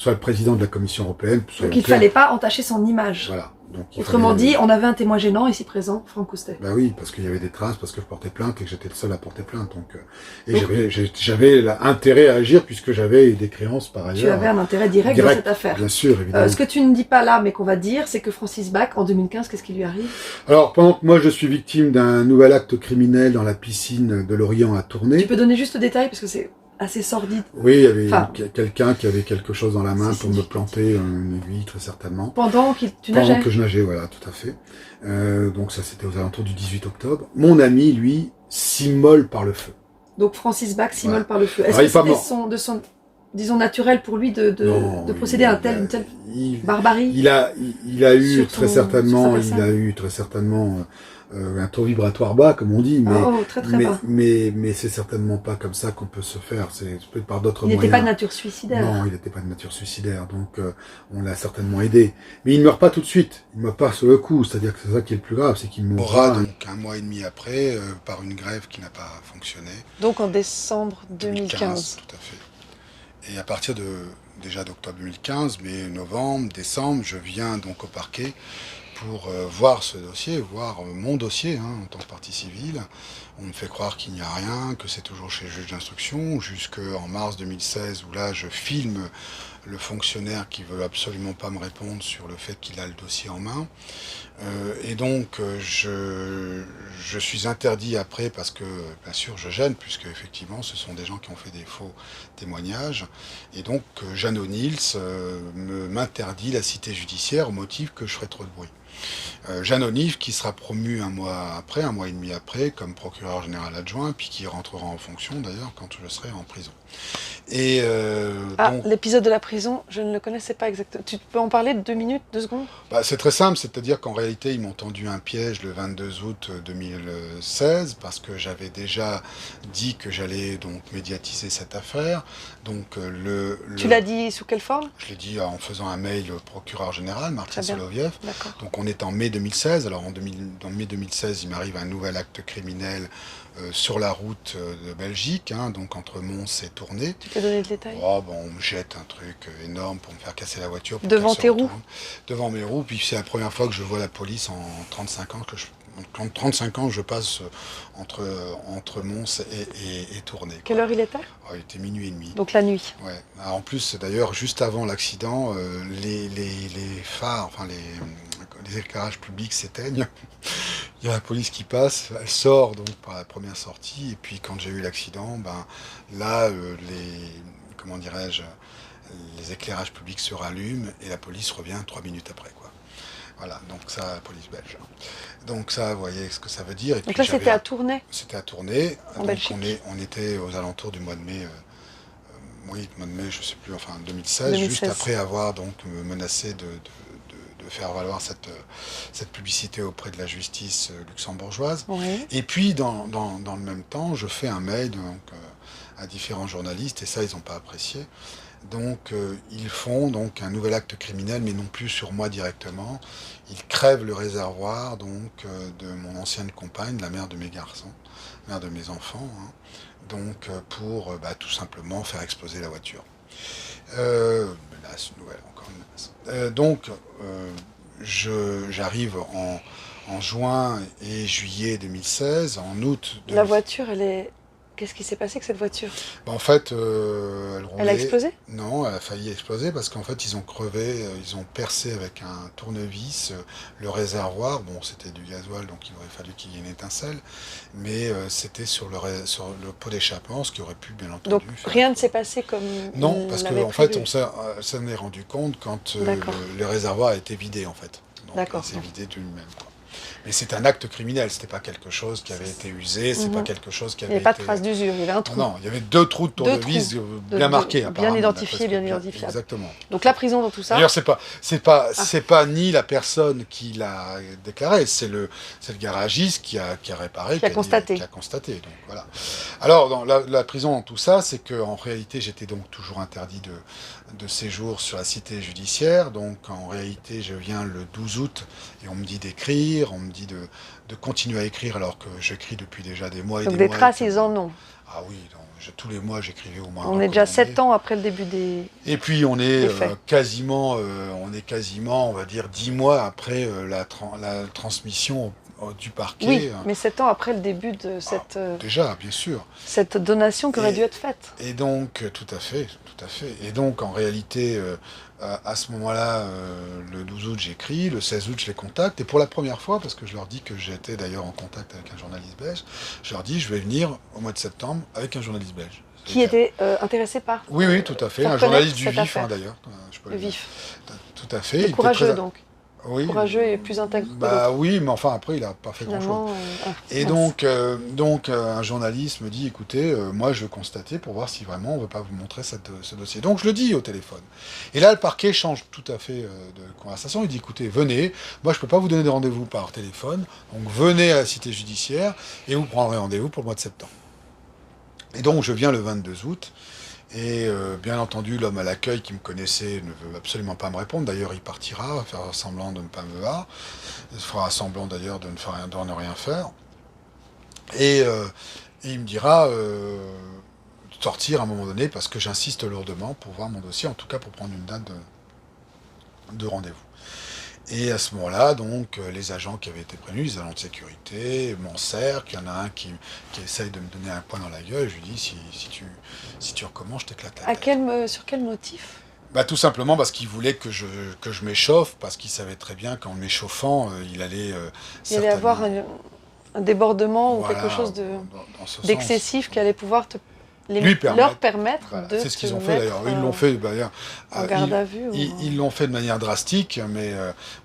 le président de la Commission européenne. Donc il ne fallait pas entacher son image. Voilà. Donc, Autrement dit, on avait un témoin gênant ici présent, Franck Coustet. Bah oui, parce qu'il y avait des traces, parce que je portais plainte et que j'étais le seul à porter plainte. J'avais intérêt à agir puisque j'avais des créances par ailleurs. Tu avais un intérêt direct dans cette affaire. Bien sûr, évidemment. Ce que tu ne dis pas là, mais qu'on va dire, c'est que Francis Bach, en 2015, qu'est-ce qui lui arrive? Alors, pendant que moi je suis victime d'un nouvel acte criminel dans la piscine de Lorient à Tournai. Tu peux donner juste le détail, parce que c'est assez sordide. Oui, il y avait quelqu'un qui avait quelque chose dans la main pour me planter une aiguille, très certainement. Pendant que tu nageais? Pendant que je nageais, voilà, tout à fait. Donc ça, c'était aux alentours du 18 octobre. Mon ami, lui, s'immole par le feu. Donc Francis Bach s'immole par le feu. Est-ce que c'était son disons, naturel pour lui de procéder à une telle barbarie? Il a eu très certainement un taux vibratoire bas, comme on dit, mais c'est certainement pas comme ça qu'on peut se faire. C'est peut-être par d'autres moyens. Il n'était pas de nature suicidaire. Non, il n'était pas de nature suicidaire, donc on l'a certainement aidé. Mais il ne meurt pas tout de suite. Il ne meurt pas sur le coup. C'est-à-dire que c'est ça qui est le plus grave, c'est qu'il mourra donc un mois et demi après par une grève qui n'a pas fonctionné. Donc en décembre 2015. Tout à fait. Et à partir déjà d'octobre 2015, mais novembre, décembre, je viens donc au parquet pour voir ce dossier, voir mon dossier en tant que partie civile. On me fait croire qu'il n'y a rien, que c'est toujours chez le juge d'instruction, jusqu'en mars 2016 où là je filme le fonctionnaire qui veut absolument pas me répondre sur le fait qu'il a le dossier en main. Et donc je suis interdit après parce que bien sûr je gêne puisque effectivement ce sont des gens qui ont fait des faux témoignages et donc Jeanne O'Neill m'interdit la cité judiciaire au motif que je ferais trop de bruit. Jeanne O'Neill qui sera promu un mois et demi après comme procureur général adjoint puis qui rentrera en fonction d'ailleurs quand je serai en prison. Et donc... l'épisode de la prison, je ne le connaissais pas exactement. Tu peux en parler de 2 minutes, 2 secondes? C'est très simple, c'est-à-dire qu'en réalité, ils m'ont tendu un piège le 22 août 2016 parce que j'avais déjà dit que j'allais donc médiatiser cette affaire. Donc Tu l'as dit sous quelle forme? Je l'ai dit en faisant un mail au procureur général, Martin Soloviev. Donc on est en mai 2016. Alors en mai 2016, il m'arrive un nouvel acte criminel sur la route de Belgique, donc entre Mons et Tournai. Tu peux donner le détail? On me jette un truc énorme pour me faire casser la voiture. Devant tes roues? Devant mes roues, puis c'est la première fois que je vois la police en 35 ans, en 35 ans je passe entre Mons et Tournai. Quelle heure il était? Il était minuit et demi. Donc la nuit. Ouais. Alors, en plus, d'ailleurs, juste avant l'accident, les phares, les éclairages publics s'éteignent. Il y a la police qui passe, elle sort donc par la première sortie, et puis quand j'ai eu l'accident, là, les éclairages publics se rallument et la police revient 3 minutes après, quoi. Voilà, donc ça, la police belge. Donc ça, vous voyez ce que ça veut dire. Et donc puis, là, c'était à Tournai? C'était à Tournai. En Belgique. On était aux alentours du mois de mai, je sais plus, 2016, juste après avoir donc menacé de faire valoir cette publicité auprès de la justice luxembourgeoise. Oui. Et puis, dans le même temps, je fais un mail à différents journalistes, et ça, ils n'ont pas apprécié. Donc, ils font donc un nouvel acte criminel, mais non plus sur moi directement. Ils crèvent le réservoir donc de mon ancienne compagne, la mère de mes garçons, mère de mes enfants, donc pour tout simplement faire exploser la voiture. Menace, nouvelle, encore une menace. Donc, j'arrive en juin et juillet 2016, en août... La voiture, elle est... Qu'est-ce qui s'est passé avec cette voiture? En fait, elle roulait... Elle a explosé? Non, elle a failli exploser parce qu'en fait, ils ont crevé, ils ont percé avec un tournevis le réservoir. Bon, c'était du gasoil, donc il aurait fallu qu'il y ait une étincelle, mais c'était sur le pot d'échappement, ce qui aurait pu, bien entendu... Donc, rien ne s'est passé comme... Non, parce qu'en fait, on s'en est rendu compte quand le réservoir a été vidé, en fait. Donc, il s'est vidé de lui-même, quoi. Mais c'est un acte criminel, c'était pas quelque chose qui avait été usé, c'est pas quelque chose qui avait été... Il n'y avait pas de trace d'usure, il y avait un trou. Non, il y avait 2 trous de tournevis bien marqués. Bien identifiés, bien identifiables. Exactement. Donc la prison dans tout ça... D'ailleurs, c'est pas ni la personne qui l'a déclaré, c'est le garagiste qui a réparé, qui a constaté. Donc voilà. Alors, dans la prison dans tout ça, c'est qu'en réalité, j'étais donc toujours interdit de séjour sur la cité judiciaire. Donc en réalité, je viens le 12 août et on me dit d'écrire, on me me dit de continuer à écrire alors que j'écris depuis déjà des mois et Donc des des mois. traces, ils en ont. Ah oui, donc, tous les mois j'écrivais au moins un On est déjà recommandé. 7 ans après le début des... Et puis on est des faits. quasiment, on va dire 10 mois après la transmission du parquet. Oui, mais 7 ans après le début de Déjà, bien sûr. cette donation qui aurait Et- dû être faite. Et donc, tout à fait, tout à fait. Et donc, en réalité, à ce moment-là, le 12 août, j'écris, le 16 août, je les contacte, et pour la première fois, parce que je leur dis que j'étais d'ailleurs en contact avec un journaliste belge, je leur dis, je vais venir au mois de septembre avec un journaliste belge. Qui était intéressé par... Oui, oui, tout à fait, faire un journaliste du connaître cette Vif, hein, affaire. d'ailleurs. Je peux Le dire. vif. Tout à fait. Le Il était courageux, très- donc. Oui. Courageux et plus intègre que Bah l'autre. oui, mais enfin, après, il n'a pas fait grand-chose. Finalement, Et mince. donc, un journaliste me dit, écoutez, moi je veux constater pour voir si vraiment on ne veut pas vous montrer ce dossier. Donc je le dis au téléphone. Et là, le parquet change tout à fait de conversation. Il dit, écoutez, venez, moi je ne peux pas vous donner de rendez-vous par téléphone, donc venez à la cité judiciaire et vous prendrez rendez-vous pour le mois de septembre. Et donc je viens le 22 août. Et bien entendu, l'homme à l'accueil qui me connaissait ne veut absolument pas me répondre. D'ailleurs, il partira, faire semblant de ne pas me voir. Il fera semblant d'ailleurs de ne rien faire. Et il me dira de sortir à un moment donné parce que j'insiste lourdement pour voir mon dossier, en tout cas pour prendre une date de rendez-vous. Et à ce moment-là, donc, les agents qui avaient été prévenus, les agents de sécurité, m'encerclent. Il y en a un qui essaye de me donner un poing dans la gueule. Je lui dis, si tu recommences, je t'éclate la tête. Sur quel motif? Bah, tout simplement parce qu'il voulait que je m'échauffe, parce qu'il savait très bien qu'en m'échauffant, il allait Il allait avoir certainement... un débordement ou Voilà, quelque chose dans ce sens. d'excessif qui allait pouvoir Lui leur permettre Voilà, de c'est ce qu'ils te ont fait d'ailleurs. mettre Ils l'ont fait d'ailleurs. en garde à vue. Ils l'ont fait de manière drastique, mais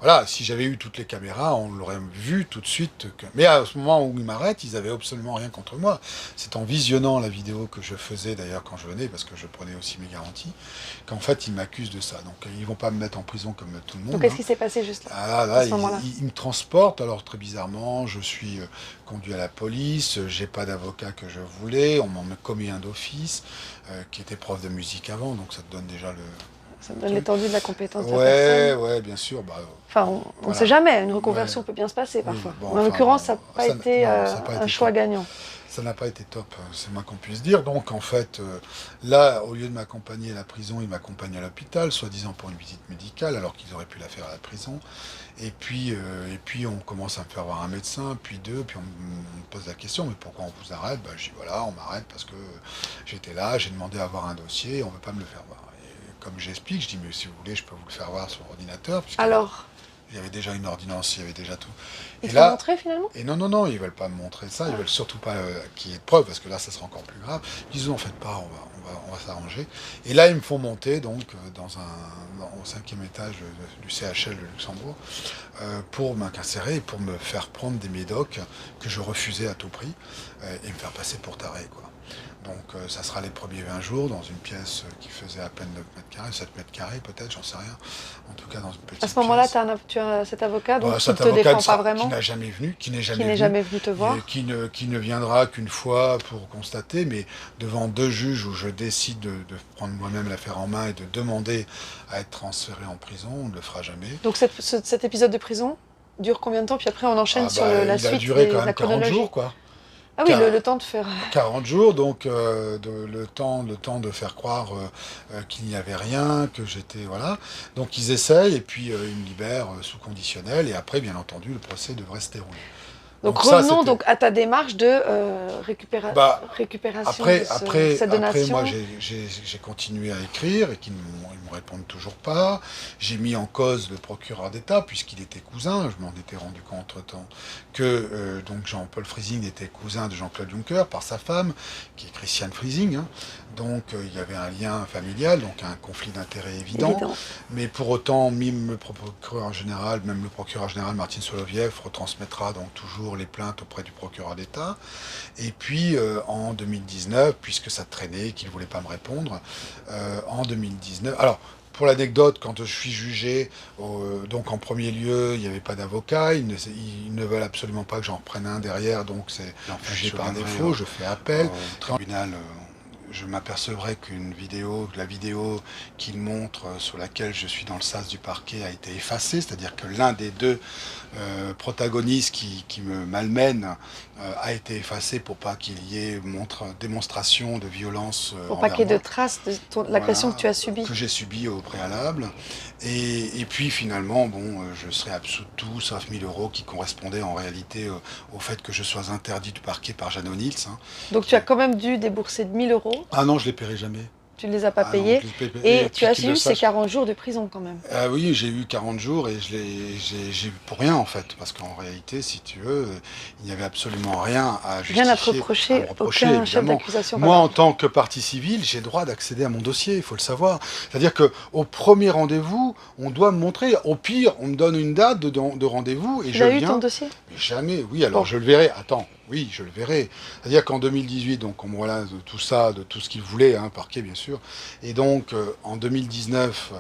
voilà, si j'avais eu toutes les caméras, on l'aurait vu tout de suite. Mais à ce moment où ils m'arrêtent, ils avaient absolument rien contre moi. C'est en visionnant la vidéo que je faisais d'ailleurs quand je venais, parce que je prenais aussi mes garanties, qu'en fait ils m'accusent de ça. Donc ils vont pas me mettre en prison comme tout le monde. Donc qu'est-ce qui s'est passé juste là, Là, à ce moment-là? ils me transportent, alors très bizarrement, je suis conduit à la police, j'ai pas d'avocat que je voulais, on m'en a commis un d'office, qui était prof de musique avant, donc ça te donne déjà le... Ça donne l'étendue de la compétence de la personne. Ouais, bien sûr. Bah, Enfin, on ne voilà. sait jamais, une reconversion Ouais. peut bien se passer Oui, parfois. bon, Mais en enfin, l'occurrence, ça n'a pas ça été non, ça a pas un été choix top. gagnant. Ça n'a pas été top, c'est moins qu'on puisse dire. Donc en fait, là, au lieu de m'accompagner à la prison, ils m'accompagnent à l'hôpital, soi-disant pour une visite médicale, alors qu'ils auraient pu la faire à la prison. Et puis on commence à me faire voir un médecin, puis deux, puis on me pose la question, mais pourquoi on vous arrête? Bah, je dis voilà, on m'arrête parce que j'étais là, j'ai demandé à avoir un dossier, on ne veut pas me le faire voir. Et comme j'explique, je dis mais si vous voulez, je peux vous le faire voir sur ordinateur, puisque Alors, il y avait déjà une ordonnance, il y avait déjà tout. ils Et te l'ont là, montré finalement? et non, ils veulent pas me montrer ça, ils veulent surtout pas qu'il y ait de preuves, parce que là, ça sera encore plus grave. Ils disent, en fait pas, on va s'arranger. Et là, ils me font monter, donc, au 5e étage du CHL de Luxembourg, pour m'incarcérer et pour me faire prendre des médocs que je refusais à tout prix, et me faire passer pour taré, quoi. Donc ça sera les premiers 20 jours dans une pièce qui faisait à peine 9 mètres carrés, 7 mètres carrés peut-être, j'en sais rien. En tout cas dans une petite À ce moment-là, pièce. tu as cet avocat donc, qui Cet ne te avocat défend pas vraiment, qui n'a jamais venu, qui n'est qui jamais n'est venu, jamais venu te voir. et qui ne viendra qu'une fois pour constater, mais devant deux juges où je décide de prendre moi-même l'affaire en main et de demander à être transféré en prison, on ne le fera jamais. Donc cet épisode de prison dure combien de temps? Puis après, on enchaîne sur la Il a suite, duré quand la même 40 chronologie. jours, quoi. Ah oui, Car- le temps de faire... 40 jours, donc le temps de faire croire qu'il n'y avait rien, que j'étais... Voilà. Donc ils essayent, et puis ils me libèrent sous conditionnel, et après, bien entendu, le procès devrait se dérouler. Donc ça, revenons c'était- donc à ta démarche de Bah, récupération Après, de cette après donation. moi, j'ai continué à écrire et qu'ils ne me répondent toujours pas. J'ai mis en cause le procureur d'État, puisqu'il était cousin. Je m'en étais rendu compte entre-temps que donc Jean-Paul Friesing était cousin de Jean-Claude Juncker par sa femme, qui est Christiane Friesing. Hein. Donc il y avait un lien familial, donc un conflit d'intérêts évident. Évident. Mais pour autant, même le procureur général Martin Soloviev retransmettra donc toujours les plaintes auprès du procureur d'État. Et puis en 2019, puisque ça traînait, qu'il ne voulait pas me répondre, en 2019... Alors, pour l'anecdote, quand je suis jugé, donc en premier lieu, il n'y avait pas d'avocat, ils ne veulent absolument pas que j'en reprenne un derrière, donc c'est jugé par défaut, je fais appel. Au tribunal je m'apercevrai que la vidéo qu'il montre sur laquelle je suis dans le sas du parquet a été effacée, c'est-à-dire que l'un des deux protagonistes qui me malmène a été effacé pour pas qu'il y ait démonstration de violence Pour pas envers qu'il y ait moi. de traces de Voilà, l'agression que tu as subie. que j'ai subi au préalable. Et puis finalement, bon, je serai absous de tout, sauf 1000 euros qui correspondaient en réalité au fait que je sois interdit du parquet par Jeanne O'Neill. Hein. Donc tu as quand même dû débourser 1000 euros, Ah non, je les paierai jamais. tu ne les as pas Ah non, payés, je les paierai- et tu as puis qu'il le eu ces sache. 40 jours de prison quand même. Ah oui, j'ai eu 40 jours et j'ai eu pour rien en fait, parce qu'en réalité, si tu veux, il n'y avait absolument rien à justifier. Rien à te reprocher, me aucun chef évidemment. d'accusation. Moi, en tant que partie civile, j'ai droit d'accéder à mon dossier, il faut le savoir. C'est-à-dire qu'au premier rendez-vous, on doit me montrer. Au pire, on me donne une date de rendez-vous et Tu je as eu viens. ton dossier? Mais jamais, oui, alors Bon. je le verrai. Attends, oui, je le verrai. C'est-à-dire qu'en 2018, donc on me voilà de tout ça, de tout ce qu'il voulait, hein, parquet bien sûr. Et donc en 2019,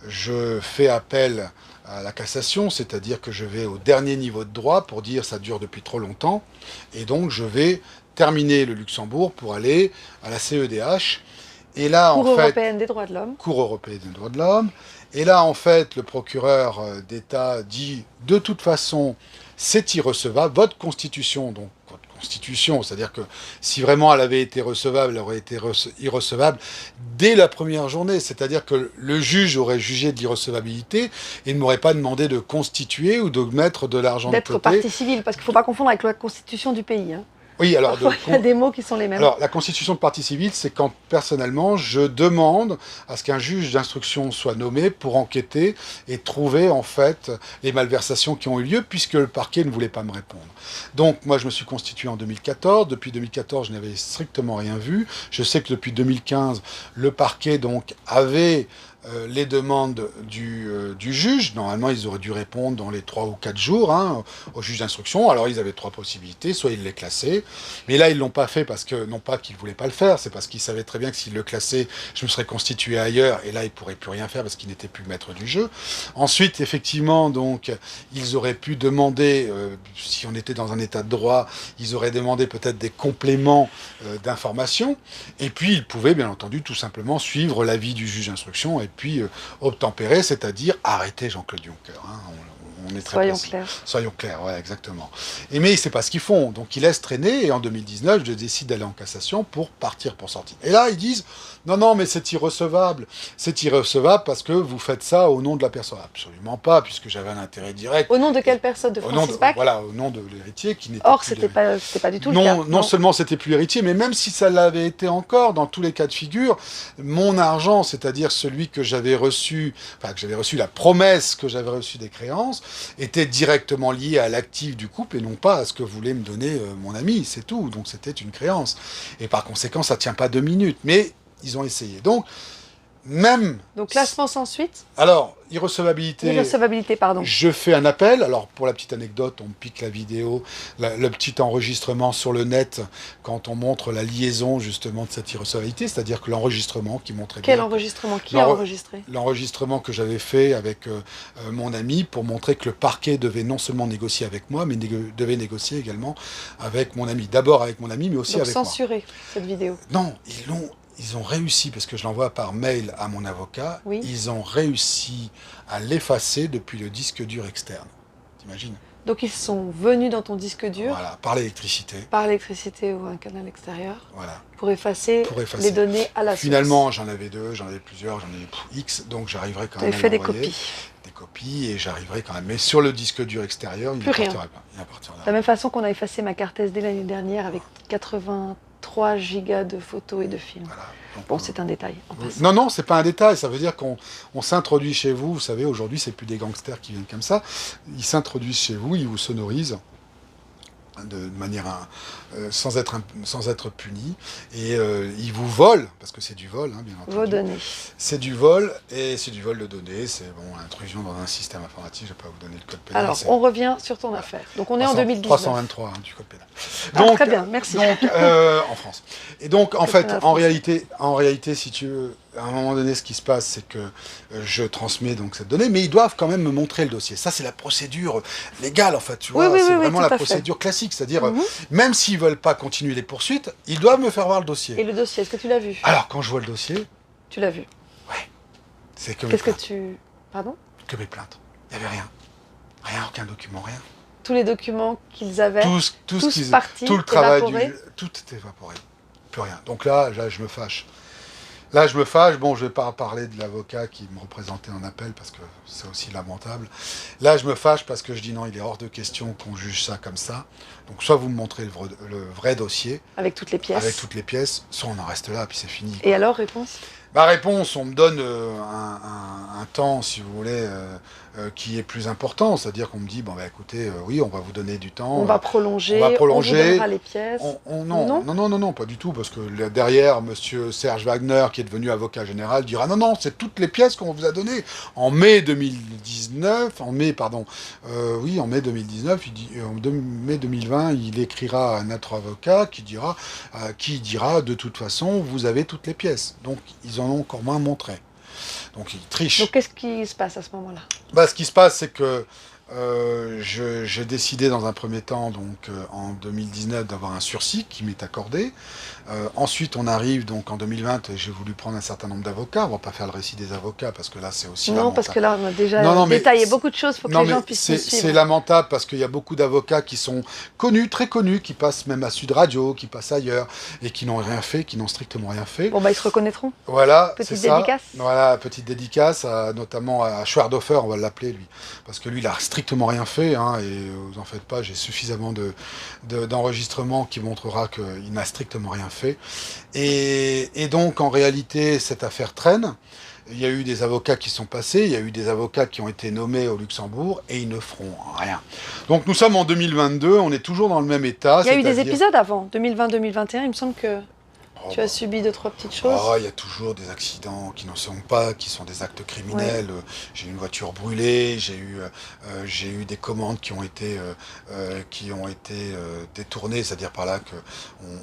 je fais appel à la cassation, c'est-à-dire que je vais au dernier niveau de droit pour dire ça dure depuis trop longtemps. Et donc je vais terminer le Luxembourg pour aller à la CEDH. Et là, Cour en fait, européenne des droits de l'homme. Cour européenne des droits de l'homme. Et là, en fait, le procureur d'État dit de toute façon, c'est irrecevable. Votre constitution, donc votre constitution, c'est-à-dire que si vraiment elle avait été recevable, elle aurait été irrecevable dès la première journée. C'est-à-dire que le juge aurait jugé de l'irrecevabilité et ne m'aurait pas demandé de constituer ou de mettre de l'argent de D'être côté. partie civile, parce qu'il ne faut pas confondre avec la constitution du pays. Hein. Oui, alors Parfois, il y a des mots qui sont les mêmes. Alors, la constitution de partie civile, c'est quand, personnellement, je demande à ce qu'un juge d'instruction soit nommé pour enquêter et trouver, en fait, les malversations qui ont eu lieu, puisque le parquet ne voulait pas me répondre. Donc, moi, je me suis constitué en 2014. Depuis 2014, je n'avais strictement rien vu. Je sais que depuis 2015, le parquet, donc, avait les demandes du juge. Normalement, ils auraient dû répondre dans les 3 ou 4 jours hein, au juge d'instruction. Alors, ils avaient 3 possibilités. Soit ils les classaient. Mais là, ils ne l'ont pas fait parce que, non pas qu'ils ne voulaient pas le faire, c'est parce qu'ils savaient très bien que s'ils le classaient, je me serais constitué ailleurs. Et là, ils ne pourraient plus rien faire parce qu'ils n'étaient plus maîtres du jeu. Ensuite, effectivement, donc, ils auraient pu demander, si on était dans un état de droit, ils auraient demandé peut-être des compléments d'informations. Et puis, ils pouvaient, bien entendu, tout simplement suivre l'avis du juge d'instruction et puis obtempérer, c'est-à-dire arrêter Jean-Claude Juncker. Hein, on est très Soyons précis. clairs. Soyons clairs, ouais, exactement. Et mais c'est pas ce qu'ils font. Donc ils laissent traîner et en 2019, je décide d'aller en cassation pour partir, pour sortir. Et là, ils disent non, non, mais c'est irrecevable. C'est irrecevable parce que vous faites ça au nom de la personne. Absolument pas, puisque j'avais un intérêt direct. Au nom de quelle personne? De Au nom Francis Bach? voilà, au nom de l'héritier qui n'était Or, plus c'était pas du tout non, le cas. non seulement c'était plus héritier, mais même si ça l'avait été encore, dans tous les cas de figure, mon argent, c'est-à-dire celui que j'avais reçu, enfin que j'avais reçu, la promesse que j'avais reçue des créances, était directement lié à l'actif du couple et non pas à ce que voulait me donner mon ami, c'est tout. Donc c'était une créance. Et par conséquent, ça tient pas 2 minutes. Mais ils ont essayé. Donc, même... Donc, classement sans suite. Alors, irrecevabilité... Irrecevabilité, pardon. Je fais un appel. Alors, pour la petite anecdote, on me pique la vidéo, le petit enregistrement sur le net, quand on montre la liaison, justement, de cette irrecevabilité, c'est-à-dire que l'enregistrement qui montrait Quel bien... enregistrement? Qui a enregistré? L'enregistrement que j'avais fait avec mon ami pour montrer que le parquet devait non seulement négocier avec moi, mais devait négocier également avec mon ami. D'abord avec mon ami, mais aussi Donc, avec moi. censurer cette vidéo. Non, ils ont réussi, parce que je l'envoie par mail à mon avocat, Oui. ils ont réussi à l'effacer depuis le disque dur externe. T'imagines? Donc, ils sont venus dans ton disque dur Voilà, par l'électricité. par l'électricité ou un canal extérieur Voilà. pour effacer Pour effacer. les données à la source. Finalement, j'en avais 2, j'en avais plusieurs, j'en ai X, donc j'arriverai quand Tu même avais à fait des l'envoyer. copies. Des copies, et j'arriverai quand même. Mais sur le disque dur extérieur, il Plus rien. n'appartiendra pas. Il n'appartiendra De la même façon qu'on a effacé ma carte SD l'année dernière avec 83 gigas de photos et de films. Voilà. Donc, Bon, c'est un détail. En passant. non, non, c'est pas un détail. Ça veut dire qu'on s'introduit chez vous. Vous savez, aujourd'hui, c'est plus des gangsters qui viennent comme ça. Ils s'introduisent chez vous, ils vous sonorisent de manière sans être punis, et ils vous volent, parce que c'est du vol, hein, bien entendu. Vos données. C'est du vol, et c'est du vol de données, c'est bon, intrusion dans un système informatique, je ne vais pas vous donner le code pénal. Alors, on revient sur ton affaire. Donc, on est en 2019. 323 hein, du code pénal. Ah, Donc, très bien, merci. Donc, en France. Et donc, en Code fait, pénal en français. réalité, si tu veux, à un moment donné, ce qui se passe, c'est que je transmets donc cette donnée, mais ils doivent quand même me montrer le dossier. Ça, c'est la procédure légale, en fait, tu vois. Oui, C'est oui, oui, vraiment tout la à fait. procédure classique. C'est-à-dire, Mhm. même s'ils veulent pas continuer les poursuites, ils doivent me faire voir le Et dossier. le dossier, est-ce que tu l'as vu? Alors, quand je vois le dossier, Tu l'as vu. c'est que mes Qu'est-ce que plaintes. tu... Pardon? Que mes plaintes. Il n'y avait rien. Rien, aucun document, rien. Tous les documents qu'ils avaient, Tout ce tous qu'ils... partis, Tout le travail évaporés. tout est évaporé. Plus rien. Donc là, je me fâche. Là, je me fâche. Bon, je vais pas parler de l'avocat qui me représentait en appel parce que c'est aussi lamentable. Là, je me fâche parce que je dis non, il est hors de question qu'on juge ça comme ça. Donc, soit vous me montrez le vrai dossier Avec toutes les pièces. avec toutes les pièces, soit on en reste là, puis c'est fini. Et alors, réponse? Ma réponse, on me donne un temps, si vous voulez, qui est plus important. C'est-à-dire qu'on me dit, bon, bah, écoutez, oui, on va vous donner du temps. On va prolonger, on va prolonger. on vous donnera les pièces. Non, pas du tout, parce que derrière, monsieur Serge Wagner, qui est devenu avocat général, dira non, non, c'est toutes les pièces qu'on vous a données. En mai 2019, en mai 2019, mai 2020, il écrira à notre avocat qui dira, de toute façon, vous avez toutes les pièces. Donc, ils en ont encore moins montré. Donc, ils trichent. Donc, qu'est-ce qui se passe à ce moment-là? Bah, ce qui se passe, c'est que j'ai décidé dans un premier temps, donc en 2019, d'avoir un sursis qui m'est accordé. Ensuite, on arrive donc en 2020, et j'ai voulu prendre un certain nombre d'avocats. On va pas faire le récit des avocats parce que là, c'est aussi Non, lamentable. parce que là, on a déjà Non, mais détaillé beaucoup de choses. Il faut que non, les gens mais puissent nous c'est suivre. lamentable parce qu'il y a beaucoup d'avocats qui sont connus, très connus, qui passent même à Sud Radio, qui passent ailleurs et qui n'ont rien fait, qui n'ont strictement rien fait. Bon, bah, ils se reconnaîtront. Voilà, c'est Petite ça. dédicace. Voilà, petite dédicace, notamment à Schwerdhofer, on va l'appeler lui, parce que lui, il a strictement rien fait, hein, et vous en faites pas, j'ai suffisamment d'enregistrements qui montrera qu'il n'a strictement rien fait. Et donc, en réalité, cette affaire traîne. Il y a eu des avocats qui sont passés, il y a eu des avocats qui ont été nommés au Luxembourg, et ils ne feront rien. Donc, nous sommes en 2022, on est toujours dans le même état. Il y a eu des épisodes avant, 2020-2021. Il me semble que Oh, tu as subi 2-3 petites choses. il y a toujours des accidents qui n'en sont pas, qui sont des actes criminels. Ouais. J'ai eu une voiture brûlée, j'ai eu des commandes qui ont été détournées, c'est-à-dire par là que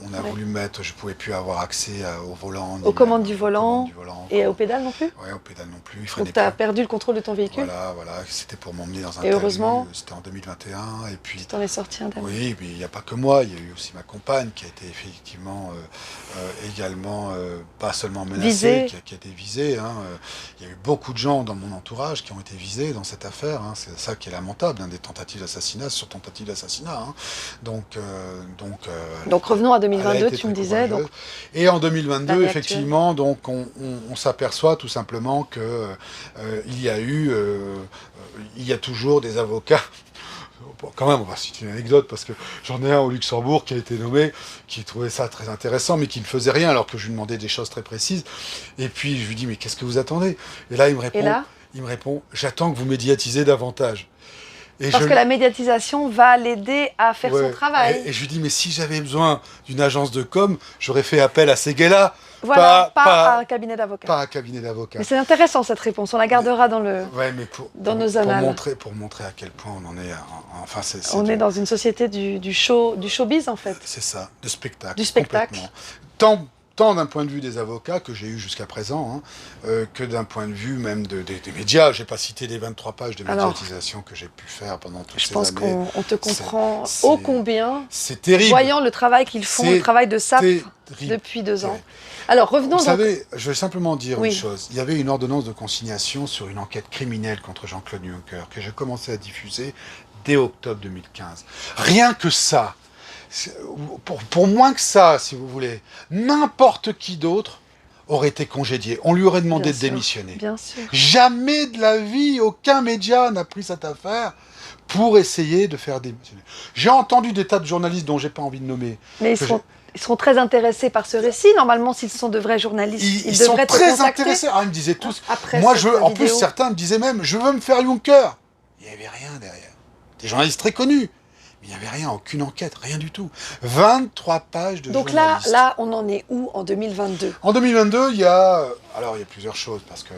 on a voulu mettre, je pouvais plus avoir accès au volant. Aux commandes du volant. Et au pédale non plus. Ouais, au pédale non plus. Donc tu as perdu le contrôle de ton véhicule. Voilà, c'était pour m'emmener dans un. Et heureusement. C'était en 2021 et puis. Tu t'en es sorti indemne. Oui, mais il n'y a pas que moi, il y a eu aussi ma compagne qui a été effectivement également pas seulement menacée, qui a été visée. Hein. Il y a eu beaucoup de gens dans mon entourage qui ont été visés dans cette affaire. Hein. C'est ça qui est lamentable, hein, des tentatives d'assassinat sur tentatives d'assassinat. Hein. Donc revenons à 2022, tu me disais. Donc, et en 2022, effectivement, donc on s'aperçoit tout simplement que il y a toujours des avocats. Bon, quand même, on va citer une anecdote parce que j'en ai un au Luxembourg qui a été nommé, qui trouvait ça très intéressant, mais qui ne faisait rien alors que je lui demandais des choses très précises. Et puis je lui dis mais qu'est-ce que vous attendez? Et là il me répond j'attends que vous médiatisez davantage. Parce que la médiatisation va l'aider à faire son travail. Et je lui dis mais si j'avais besoin d'une agence de com, j'aurais fait appel à ces gars-là. Voilà, pas à un cabinet d'avocats. Pas à un cabinet d'avocats. Mais c'est intéressant cette réponse, on la gardera dans nos annales. Pour montrer à quel point on en est. On est dans une société du showbiz en fait. C'est ça, de spectacle. Du spectacle. Tant d'un point de vue des avocats que j'ai eu jusqu'à présent, que d'un point de vue même des médias. Je n'ai pas cité les 23 pages de médiatisation que j'ai pu faire pendant toutes ces années. Je pense qu'on te comprend ô combien. C'est terrible. Voyant le travail qu'ils font, le travail de SAP depuis 2 ans. Alors revenons. Vous savez, je vais simplement dire une chose. Il y avait une ordonnance de consignation sur une enquête criminelle contre Jean-Claude Juncker que j'ai commencé à diffuser dès octobre 2015. Rien que ça. Pour moins que ça, si vous voulez, n'importe qui d'autre aurait été congédié. On lui aurait demandé de démissionner. Bien sûr. Jamais de la vie, aucun média n'a pris cette affaire pour essayer de faire démissionner. J'ai entendu des tas de journalistes dont j'ai pas envie de nommer. Mais ils seront très intéressés par ce récit. Normalement, s'ils sont de vrais journalistes, ils devraient être très intéressés. Ah, ils me disaient tous. En plus, certains me disaient même, je veux me faire Juncker. Il n'y avait rien derrière. Des journalistes très connus. Il n'y avait rien, aucune enquête, rien du tout. 23 pages de journalistes. Donc là, on en est où en 2022? En 2022, il y a plusieurs choses, parce que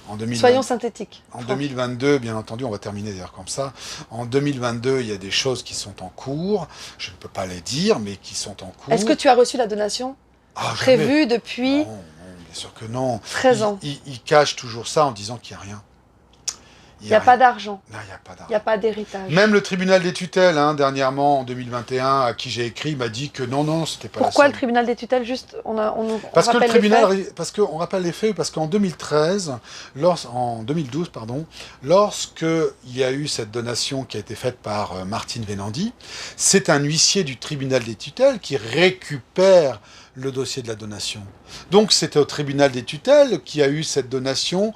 en 2022... Soyons synthétiques. En 2022, bien entendu, on va terminer d'ailleurs comme ça. En 2022, il y a des choses qui sont en cours. Je ne peux pas les dire, mais qui sont en cours. Est-ce que tu as reçu la donation prévue depuis Bien sûr que non. 13 ans. Il cache toujours ça en disant qu'il n'y a rien. Il n'y a pas d'argent. Non, il n'y a pas d'argent. Il n'y a pas d'héritage. Même le tribunal des tutelles, dernièrement, en 2021, à qui j'ai écrit, m'a dit que non, c'était pas Pourquoi la le seule. tribunal des tutelles, juste, on Parce que le rappelle les faits tribunal, parce qu'on rappelle les faits, parce qu'en 2013, en 2012, pardon, lorsque il y a eu cette donation qui a été faite par Martine Venandi, c'est un huissier du tribunal des tutelles qui récupère le dossier de la donation. Donc c'était au tribunal des tutelles qui a eu cette donation,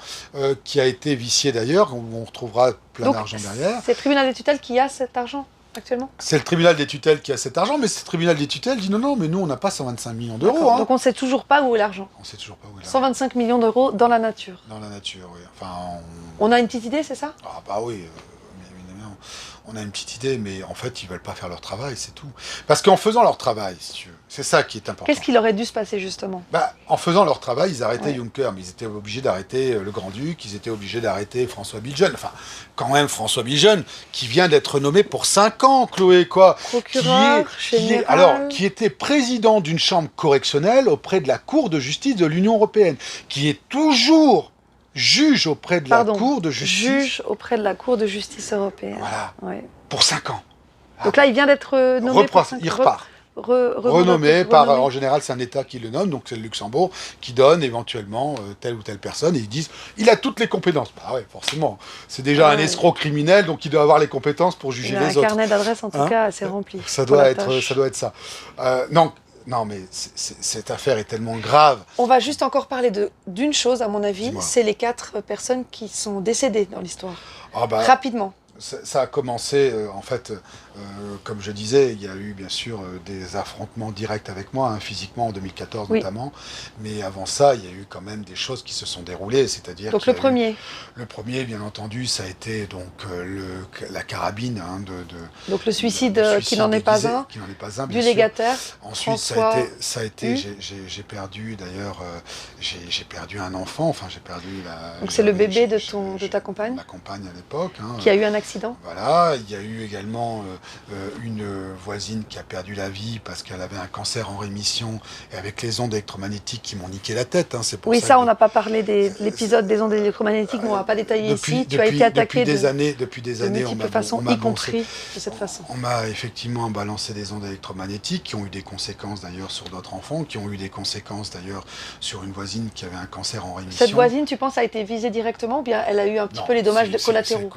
qui a été viciée d'ailleurs, où on retrouvera plein d'argent derrière. C'est le tribunal des tutelles qui a cet argent actuellement? C'est le tribunal des tutelles qui a cet argent, mais c'est le tribunal des tutelles dit non, mais nous on n'a pas 125 millions d'euros. Donc on ne sait toujours pas où est l'argent. On ne sait toujours pas où est l'argent. 125 millions d'euros dans la nature. Dans la nature, oui. Enfin, on a une petite idée, c'est ça? Ah bah oui, évidemment. On a une petite idée, mais en fait, ils veulent pas faire leur travail, c'est tout. Parce qu'en faisant leur travail, si tu veux, c'est ça qui est important. Qu'est-ce qu'il aurait dû se passer, justement? En faisant leur travail, ils arrêtaient Juncker, mais ils étaient obligés d'arrêter le Grand-Duc, ils étaient obligés d'arrêter François Biljeune. Enfin, quand même, François Biljeune, qui vient d'être nommé pour 5 ans, Chloé, quoi. Procureur, qui était président d'une chambre correctionnelle auprès de la Cour de justice de l'Union européenne, qui est toujours juge auprès de la Cour de justice. Juge auprès de la Cour de justice européenne. Voilà. Ouais. Pour 5 ans. Donc là, il vient d'être nommé pour 5 ans. Il repart. Renommé par, en général, c'est un État qui le nomme, donc c'est le Luxembourg, qui donne éventuellement telle ou telle personne, et ils disent, il a toutes les compétences. Bah ouais, forcément. C'est déjà un escroc criminel, donc il doit avoir les compétences pour juger les autres. Il a un carnet d'adresses, en tout cas, assez rempli. Ça doit être ça. Non, mais cette affaire est tellement grave. On va juste encore parler d'une chose, à mon avis, c'est les 4 personnes qui sont décédées dans l'histoire. Rapidement. Ça a commencé, en fait, comme je disais, il y a eu bien sûr des affrontements directs avec moi, physiquement en 2014 notamment, mais avant ça, il y a eu quand même des choses qui se sont déroulées, c'est-à-dire... Donc le premier, bien entendu, ça a été donc la carabine donc le suicide qui n'en est pas un, du légataire. Ensuite, ça a été j'ai perdu d'ailleurs, j'ai perdu un enfant, enfin j'ai perdu donc c'est le bébé de ta compagne, ma compagne à l'époque, qui a eu un accident. Voilà, il y a eu également une voisine qui a perdu la vie parce qu'elle avait un cancer en rémission et avec les ondes électromagnétiques qui m'ont niqué la tête. C'est pour ça, on n'a pas parlé de l'épisode des ondes électromagnétiques, mais on ne va pas détailler ici. Tu as été attaqué depuis des années, de façon, y compris de cette façon. On m'a effectivement balancé des ondes électromagnétiques qui ont eu des conséquences d'ailleurs sur d'autres enfants, qui ont eu des conséquences d'ailleurs sur une voisine qui avait un cancer en rémission. Cette voisine, tu penses, a été visée directement ou bien elle a eu un petit peu les dommages collatéraux?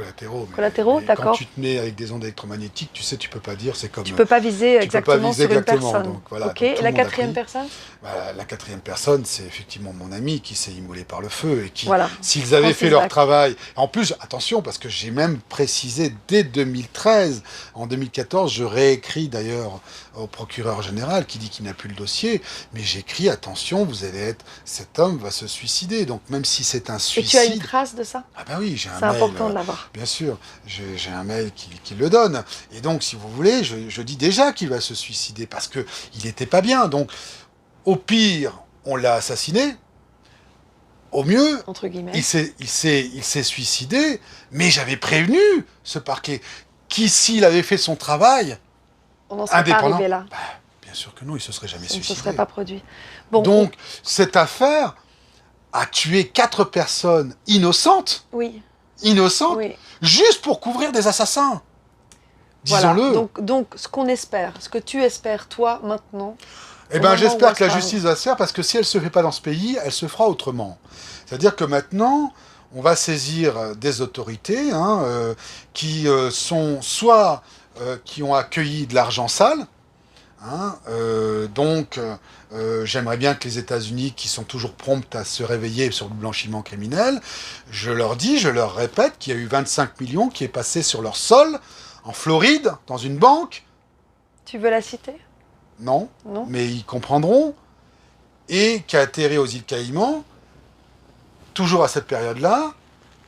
Collatéraux, d'accord. Quand tu te mets avec des ondes électromagnétiques, tu sais, tu peux pas dire, c'est comme... Tu peux pas viser exactement sur une personne. Donc, voilà, ok, et la 4e personne? La 4e personne, c'est effectivement mon ami qui s'est immolé par le feu et qui, s'ils avaient Francis fait leur Bach. travail... En plus, attention, parce que j'ai même précisé dès 2013, en 2014, je réécris d'ailleurs au procureur général qui dit qu'il n'a plus le dossier, mais j'écris, attention, vous allez être... Cet homme va se suicider, donc même si c'est un suicide... Et tu as une trace de ça? Ah ben oui, j'ai un mail... C'est important de l'avoir. Bien sûr, j'ai un mail qui le donne. Et donc, si vous voulez, je dis déjà qu'il va se suicider parce qu'il n'était pas bien. Donc, au pire, on l'a assassiné. Au mieux, entre guillemets, il s'est suicidé. Mais j'avais prévenu ce parquet qui, s'il avait fait son travail, on n'en serait pas arrivé là. Bien sûr que non, il ne se serait jamais suicidé. Il ne se serait pas produit. Bon, donc, cette affaire a tué 4 personnes innocentes. Oui. Innocentes, juste pour couvrir des assassins. Disons-le. Voilà. Donc, ce qu'on espère, ce que tu espères, toi, maintenant... j'espère que la justice va se faire, parce que si elle ne se fait pas dans ce pays, elle se fera autrement. C'est-à-dire que maintenant, on va saisir des autorités qui sont soit qui ont accueilli de l'argent sale, j'aimerais bien que les États-Unis, qui sont toujours promptes à se réveiller sur le blanchiment criminel, je leur répète qu'il y a eu 25 millions qui est passé sur leur sol, en Floride, dans une banque. Tu veux la citer? Non, mais ils comprendront. Et qui a atterri aux îles Caïmans, toujours à cette période-là,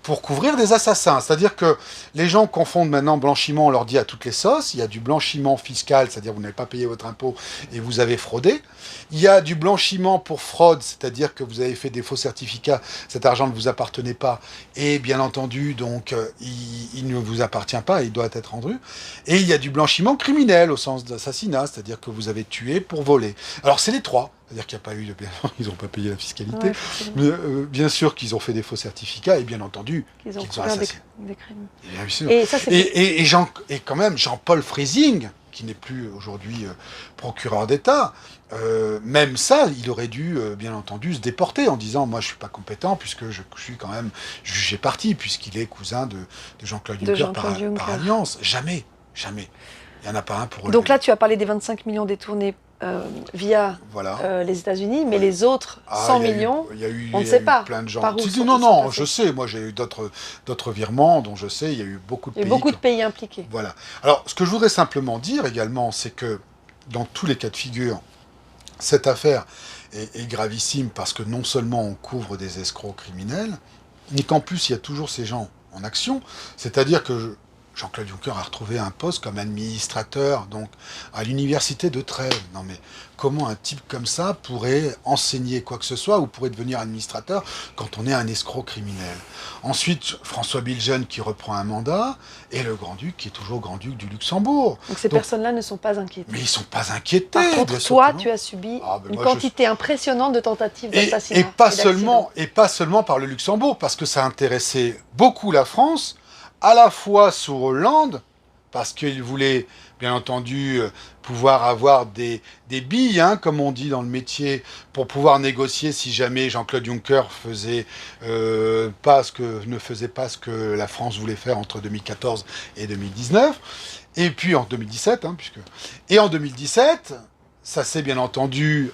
pour couvrir des assassins. C'est-à-dire que les gens confondent maintenant blanchiment, on leur dit à toutes les sauces. Il y a du blanchiment fiscal, c'est-à-dire vous n'avez pas payé votre impôt et vous avez fraudé. Il y a du blanchiment pour fraude, c'est-à-dire que vous avez fait des faux certificats, cet argent ne vous appartenait pas, et bien entendu, donc, il ne vous appartient pas, il doit être rendu. Et il y a du blanchiment criminel, au sens d'assassinat, c'est-à-dire que vous avez tué pour voler. Alors c'est les trois. c'est-à-dire qu'il n'y a pas eu de... Ils n'ont pas payé la fiscalité, Ouais, mais bien sûr qu'ils ont fait des faux certificats, et bien entendu qu'ils ont qu'ils ont couvert assassiné. des crimes. Et bien sûr. Et ça, c'est Et quand même, Jean-Paul Freising, qui n'est plus aujourd'hui procureur d'État, même ça, il aurait dû, bien entendu, se déporter en disant « Moi, je suis pas compétent puisque je suis quand même jugé parti, puisqu'il est cousin de Jean-Claude Juncker, par alliance. » Jamais, jamais. Il n'y en a pas un pour relever. Donc là, tu as parlé des 25 millions détournés via les États-Unis, mais les autres 100 millions, on ne sait pas. Plein de gens. Par où Non, je sais. Moi, j'ai eu d'autres virements dont je sais. Il y a eu beaucoup de pays. Il y a beaucoup de pays impliqués. Voilà. Alors, ce que je voudrais simplement dire également, c'est que dans tous les cas de figure, cette affaire est gravissime parce que non seulement on couvre des escrocs criminels, mais qu'en plus, il y a toujours ces gens en action. C'est-à-dire que Jean-Claude Juncker a retrouvé un poste comme administrateur donc à l'université de Trèves. Non mais comment un type comme ça pourrait enseigner quoi que ce soit ou pourrait devenir administrateur quand on est un escroc criminel? Ensuite, François Bilgen qui reprend un mandat et le grand-duc qui est toujours grand-duc du Luxembourg. Donc ces personnes-là ne sont pas inquiétées. Mais ils ne sont pas inquiétés. Par contre, toi, tu as subi une quantité impressionnante de tentatives d'assassinat. Et pas seulement par le Luxembourg, parce que ça intéressait beaucoup la France, à la fois sous Hollande, parce qu'il voulait, bien entendu, pouvoir avoir des billes, hein, comme on dit dans le métier, pour pouvoir négocier si jamais Jean-Claude Juncker ne faisait pas ce que la France voulait faire entre 2014 et 2019, et puis en 2017, et en 2017, ça s'est bien entendu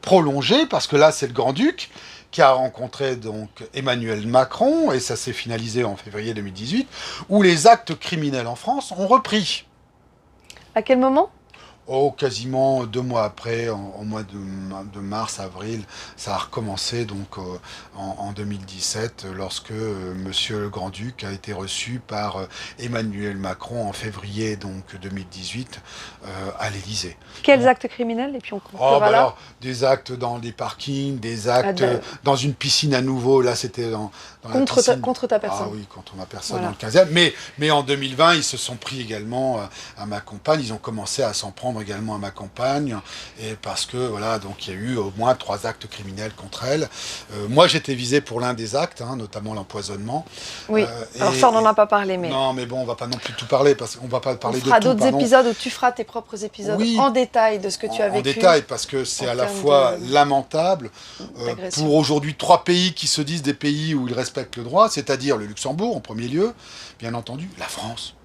prolongé, parce que là, c'est le Grand-Duc qui a rencontré donc Emmanuel Macron, et ça s'est finalisé en février 2018, où les actes criminels en France ont repris. À quel moment ? Oh, quasiment 2 mois après, au mois de mars, avril, ça a recommencé donc en 2017, lorsque Monsieur le Grand-Duc a été reçu par Emmanuel Macron en février donc 2018 à l'Élysée. Quels actes criminels? Et puis on conclura là. Alors, des actes dans des parkings, des actes dans une piscine à nouveau, là c'était dans contre ta personne. Ah oui, contre ma personne, voilà. Dans le 15e. Mais en 2020, ils se sont pris également à ma compagne, ils ont commencé à s'en prendre également à ma compagne, et parce que voilà, donc il y a eu au moins 3 actes criminels contre elle. Moi j'étais visé pour l'un des actes, notamment l'empoisonnement. Oui, alors ça on n'en a pas parlé, mais... Non mais bon, on va pas non plus tout parler, parce qu'on va pas parler de tout. On fera d'autres épisodes où tu feras tes propres épisodes en détail de ce que tu as vécu. En détail, parce que c'est à la fois lamentable pour aujourd'hui 3 pays qui se disent des pays où ils respectent le droit, c'est-à-dire le Luxembourg en premier lieu, bien entendu, la France,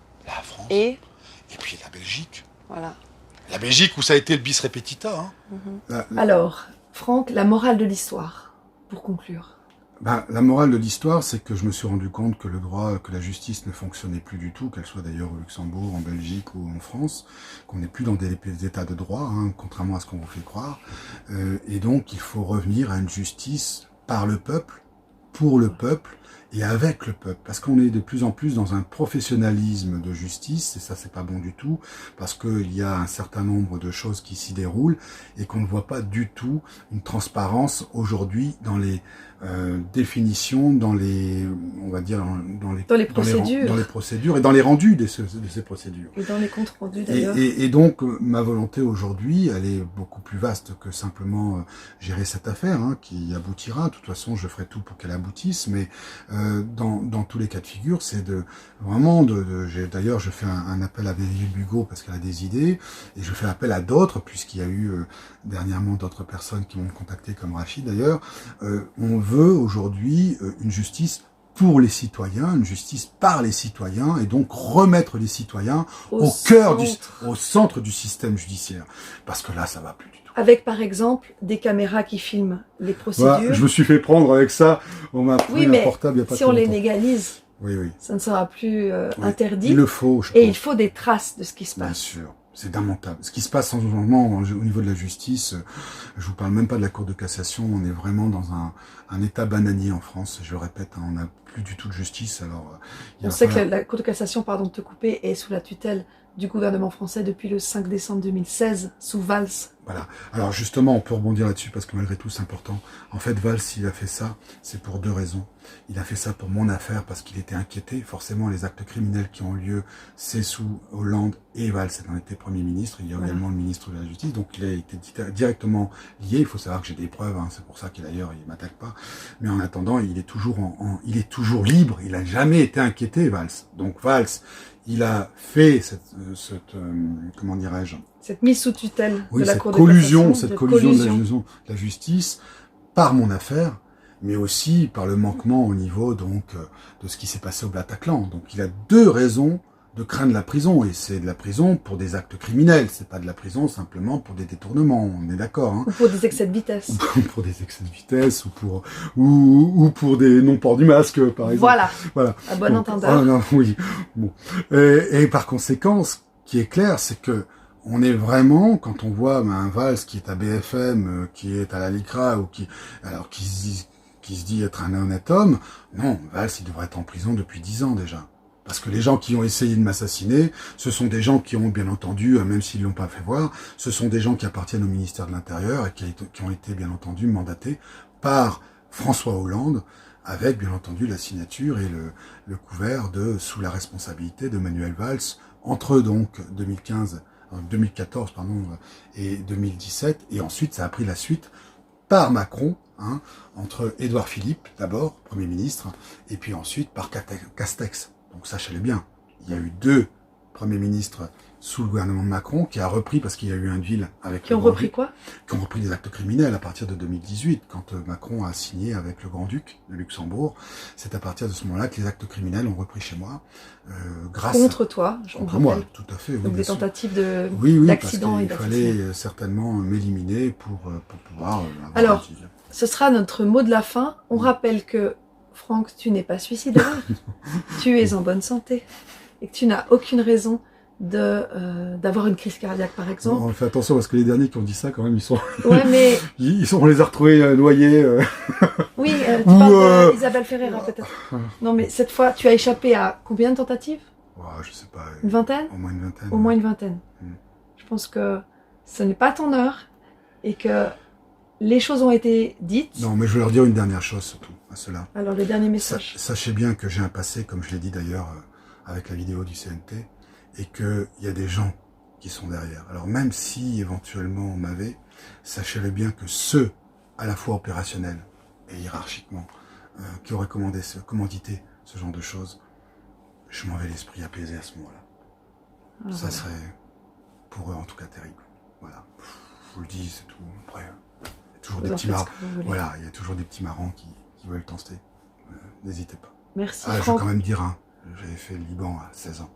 et puis la Belgique. Voilà. La Belgique où ça a été le bis repetita. Alors, Franck, la morale de l'histoire, pour conclure. La morale de l'histoire, c'est que je me suis rendu compte que le droit, que la justice ne fonctionnait plus du tout, qu'elle soit d'ailleurs au Luxembourg, en Belgique ou en France, qu'on n'est plus dans des états de droit, contrairement à ce qu'on vous fait croire. Et donc, il faut revenir à une justice par le peuple, pour le peuple, et avec le peuple, parce qu'on est de plus en plus dans un professionnalisme de justice, et ça c'est pas bon du tout, parce qu'il y a un certain nombre de choses qui s'y déroulent, et qu'on ne voit pas du tout une transparence aujourd'hui dans les définitions, dans les, on va dire, dans les procédures et dans les rendus de ces procédures. Et dans les comptes rendus d'ailleurs. Et donc ma volonté aujourd'hui, elle est beaucoup plus vaste que simplement gérer cette affaire, qui aboutira. De toute façon, je ferai tout pour qu'elle aboutisse, mais dans tous les cas de figure, c'est d'ailleurs, je fais un appel à Valérie Bugeaud parce qu'elle a des idées, et je fais appel à d'autres, puisqu'il y a eu dernièrement d'autres personnes qui m'ont contacté, comme Rachid d'ailleurs. On veut aujourd'hui une justice pour les citoyens, une justice par les citoyens, et donc remettre les citoyens au centre du système judiciaire. Parce que là, ça va plus du tout. Avec, par exemple, des caméras qui filment les procédures. Voilà, je me suis fait prendre avec ça. On m'a pris un portable il n'y a pas si on les légalise, ça ne sera plus interdit. Il le faut, il faut des traces de ce qui se passe. Bien sûr. C'est lamentable. Ce qui se passe en ce moment au niveau de la justice, je vous parle même pas de la Cour de cassation, on est vraiment dans un état bananier en France. Je le répète, on n'a plus du tout de justice. Alors, on sait que la Cour de cassation, pardon de te couper, est sous la tutelle du gouvernement français depuis le 5 décembre 2016, sous Valls. Voilà. Alors justement, on peut rebondir là-dessus parce que malgré tout, c'est important. En fait, Valls, s'il a fait ça, c'est pour 2 raisons. il a fait ça pour mon affaire parce qu'il était inquiété. Forcément, les actes criminels qui ont lieu, c'est sous Hollande et Valls en était Premier ministre. Il y a également le ministre de la Justice, donc il a été directement lié. Il faut savoir que j'ai des preuves, hein, c'est pour ça qu'il d'ailleurs il m'attaque pas. Mais en attendant, il est toujours il est toujours libre. Il a jamais été inquiété, Valls. Donc Valls, il a fait comment dirais-je, cette mise sous tutelle de la Cour de collusion, cassation, cette collusion de la justice par mon affaire, mais aussi par le manquement au niveau donc de ce qui s'est passé au Bataclan. Donc il a deux raisons de craindre la prison, et c'est de la prison pour des actes criminels, c'est pas de la prison simplement pour des détournements, on est d'accord. Hein. Ou pour des excès de vitesse. Ou pour des excès de vitesse, ou pour des non-ports du masque, par exemple. Voilà. À bon entendeur. Non, oui. Bon. Et par conséquent, ce qui est clair, c'est que on est vraiment, quand on voit un Valls qui est à BFM, qui est à la LICRA, ou qui se dit être un honnête homme, non, Valls, il devrait être en prison depuis 10 ans déjà. Parce que les gens qui ont essayé de m'assassiner, ce sont des gens qui ont, bien entendu, même s'ils l'ont pas fait voir, ce sont des gens qui appartiennent au ministère de l'Intérieur et qui ont été, bien entendu, mandatés par François Hollande, avec, bien entendu, la signature et le couvert sous la responsabilité de Manuel Valls, entre donc 2014 et 2017, et ensuite ça a pris la suite par Macron, hein, entre Édouard Philippe, d'abord, Premier ministre, et puis ensuite par Castex. Donc sachez-le bien, il y a eu deux premiers ministres sous le gouvernement de Macron qui a repris, parce qu'il y a eu un deal avec... Qui ont repris quoi? Qui ont repris des actes criminels à partir de 2018, quand Macron a signé avec le Grand-Duc de Luxembourg. C'est à partir de ce moment-là que les actes criminels ont repris chez moi, grâce... Contre toi, je comprends. Contre moi, tout à fait. Oui, donc des tentatives d'accident et d'assassinat. Il fallait certainement m'éliminer pour pouvoir... Alors, ce sera notre mot de la fin. On rappelle que, Franck, tu n'es pas suicidaire, tu es en bonne santé, et que tu n'as aucune raison d'avoir une crise cardiaque, par exemple. On fait attention parce que les derniers qui ont dit ça, quand même, ils sont... Ouais, mais... on les a retrouvés noyés. Oui, tu parles d'Isabelle Ferreira, peut-être. Non, mais cette fois, tu as échappé à combien de tentatives? Je sais pas. Une vingtaine? Au moins une vingtaine. Au moins une vingtaine. Je pense que ce n'est pas ton heure, et que les choses ont été dites. Non, mais je veux leur dire une dernière chose, surtout, à cela. Alors, le dernier message. Sachez bien que j'ai un passé, comme je l'ai dit d'ailleurs, avec la vidéo du CNT, et qu'il y a des gens qui sont derrière. Alors même si éventuellement on m'avait, sachez-le bien que ceux, à la fois opérationnels et hiérarchiquement, qui auraient commandité ce genre de choses, je m'en vais l'esprit apaisé à ce moment-là. Ça serait, pour eux en tout cas, terrible. Voilà, je vous le dis, c'est tout. Après, il y a toujours des petits marrants. Voilà, il y a toujours des petits marrants qui veulent tenter. N'hésitez pas. Merci, Franck. Je vais quand même dire, j'avais fait le Liban à 16 ans.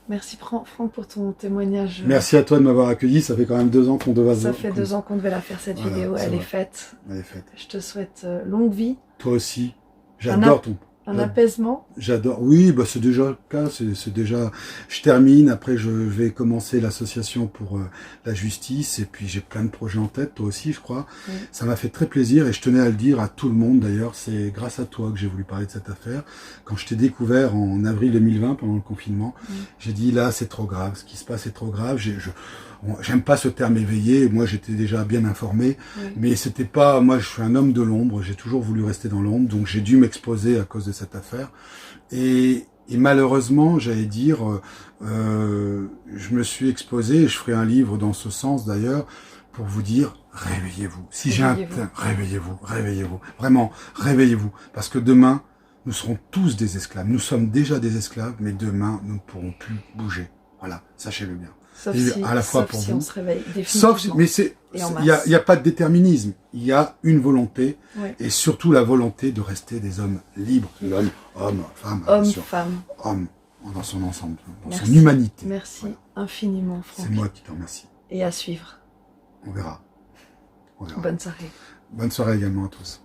Merci Franck pour ton témoignage. Merci à toi de m'avoir accueilli, ça fait quand même 2 ans qu'on devait... Ça fait 2 ans qu'on devait la faire cette vidéo, elle est faite. Elle est faite. Je te souhaite longue vie. Toi aussi, j'adore un apaisement. J'adore, oui, c'est déjà le cas, c'est déjà... Je termine, après je vais commencer l'association pour la justice, et puis j'ai plein de projets en tête, toi aussi je crois. Oui. Ça m'a fait très plaisir, et je tenais à le dire à tout le monde d'ailleurs, c'est grâce à toi que j'ai voulu parler de cette affaire. Quand je t'ai découvert en avril 2020, pendant le confinement, j'ai dit là c'est trop grave, ce qui se passe est trop grave, j'aime pas ce terme éveillé, moi j'étais déjà bien informé, mais c'était pas, moi je suis un homme de l'ombre, j'ai toujours voulu rester dans l'ombre, donc j'ai dû m'exposer à cause de cette affaire, et malheureusement, j'allais dire, je me suis exposé, et je ferai un livre dans ce sens d'ailleurs, pour vous dire, réveillez-vous, si j'ai un temps, réveillez-vous, vraiment, réveillez-vous, parce que demain, nous serons tous des esclaves, nous sommes déjà des esclaves, mais demain, nous ne pourrons plus bouger, voilà, sachez-le bien. Sauf si, à la fois pour si vous. On se réveille définitivement. Mais il n'y a pas de déterminisme. Il y a une volonté, et surtout la volonté de rester des hommes libres. L'homme, homme, femme. Homme, dans son ensemble, dans son humanité. Merci infiniment, Franck. C'est moi qui te remercie. Et à suivre. On verra. Bonne soirée. Bonne soirée également à tous.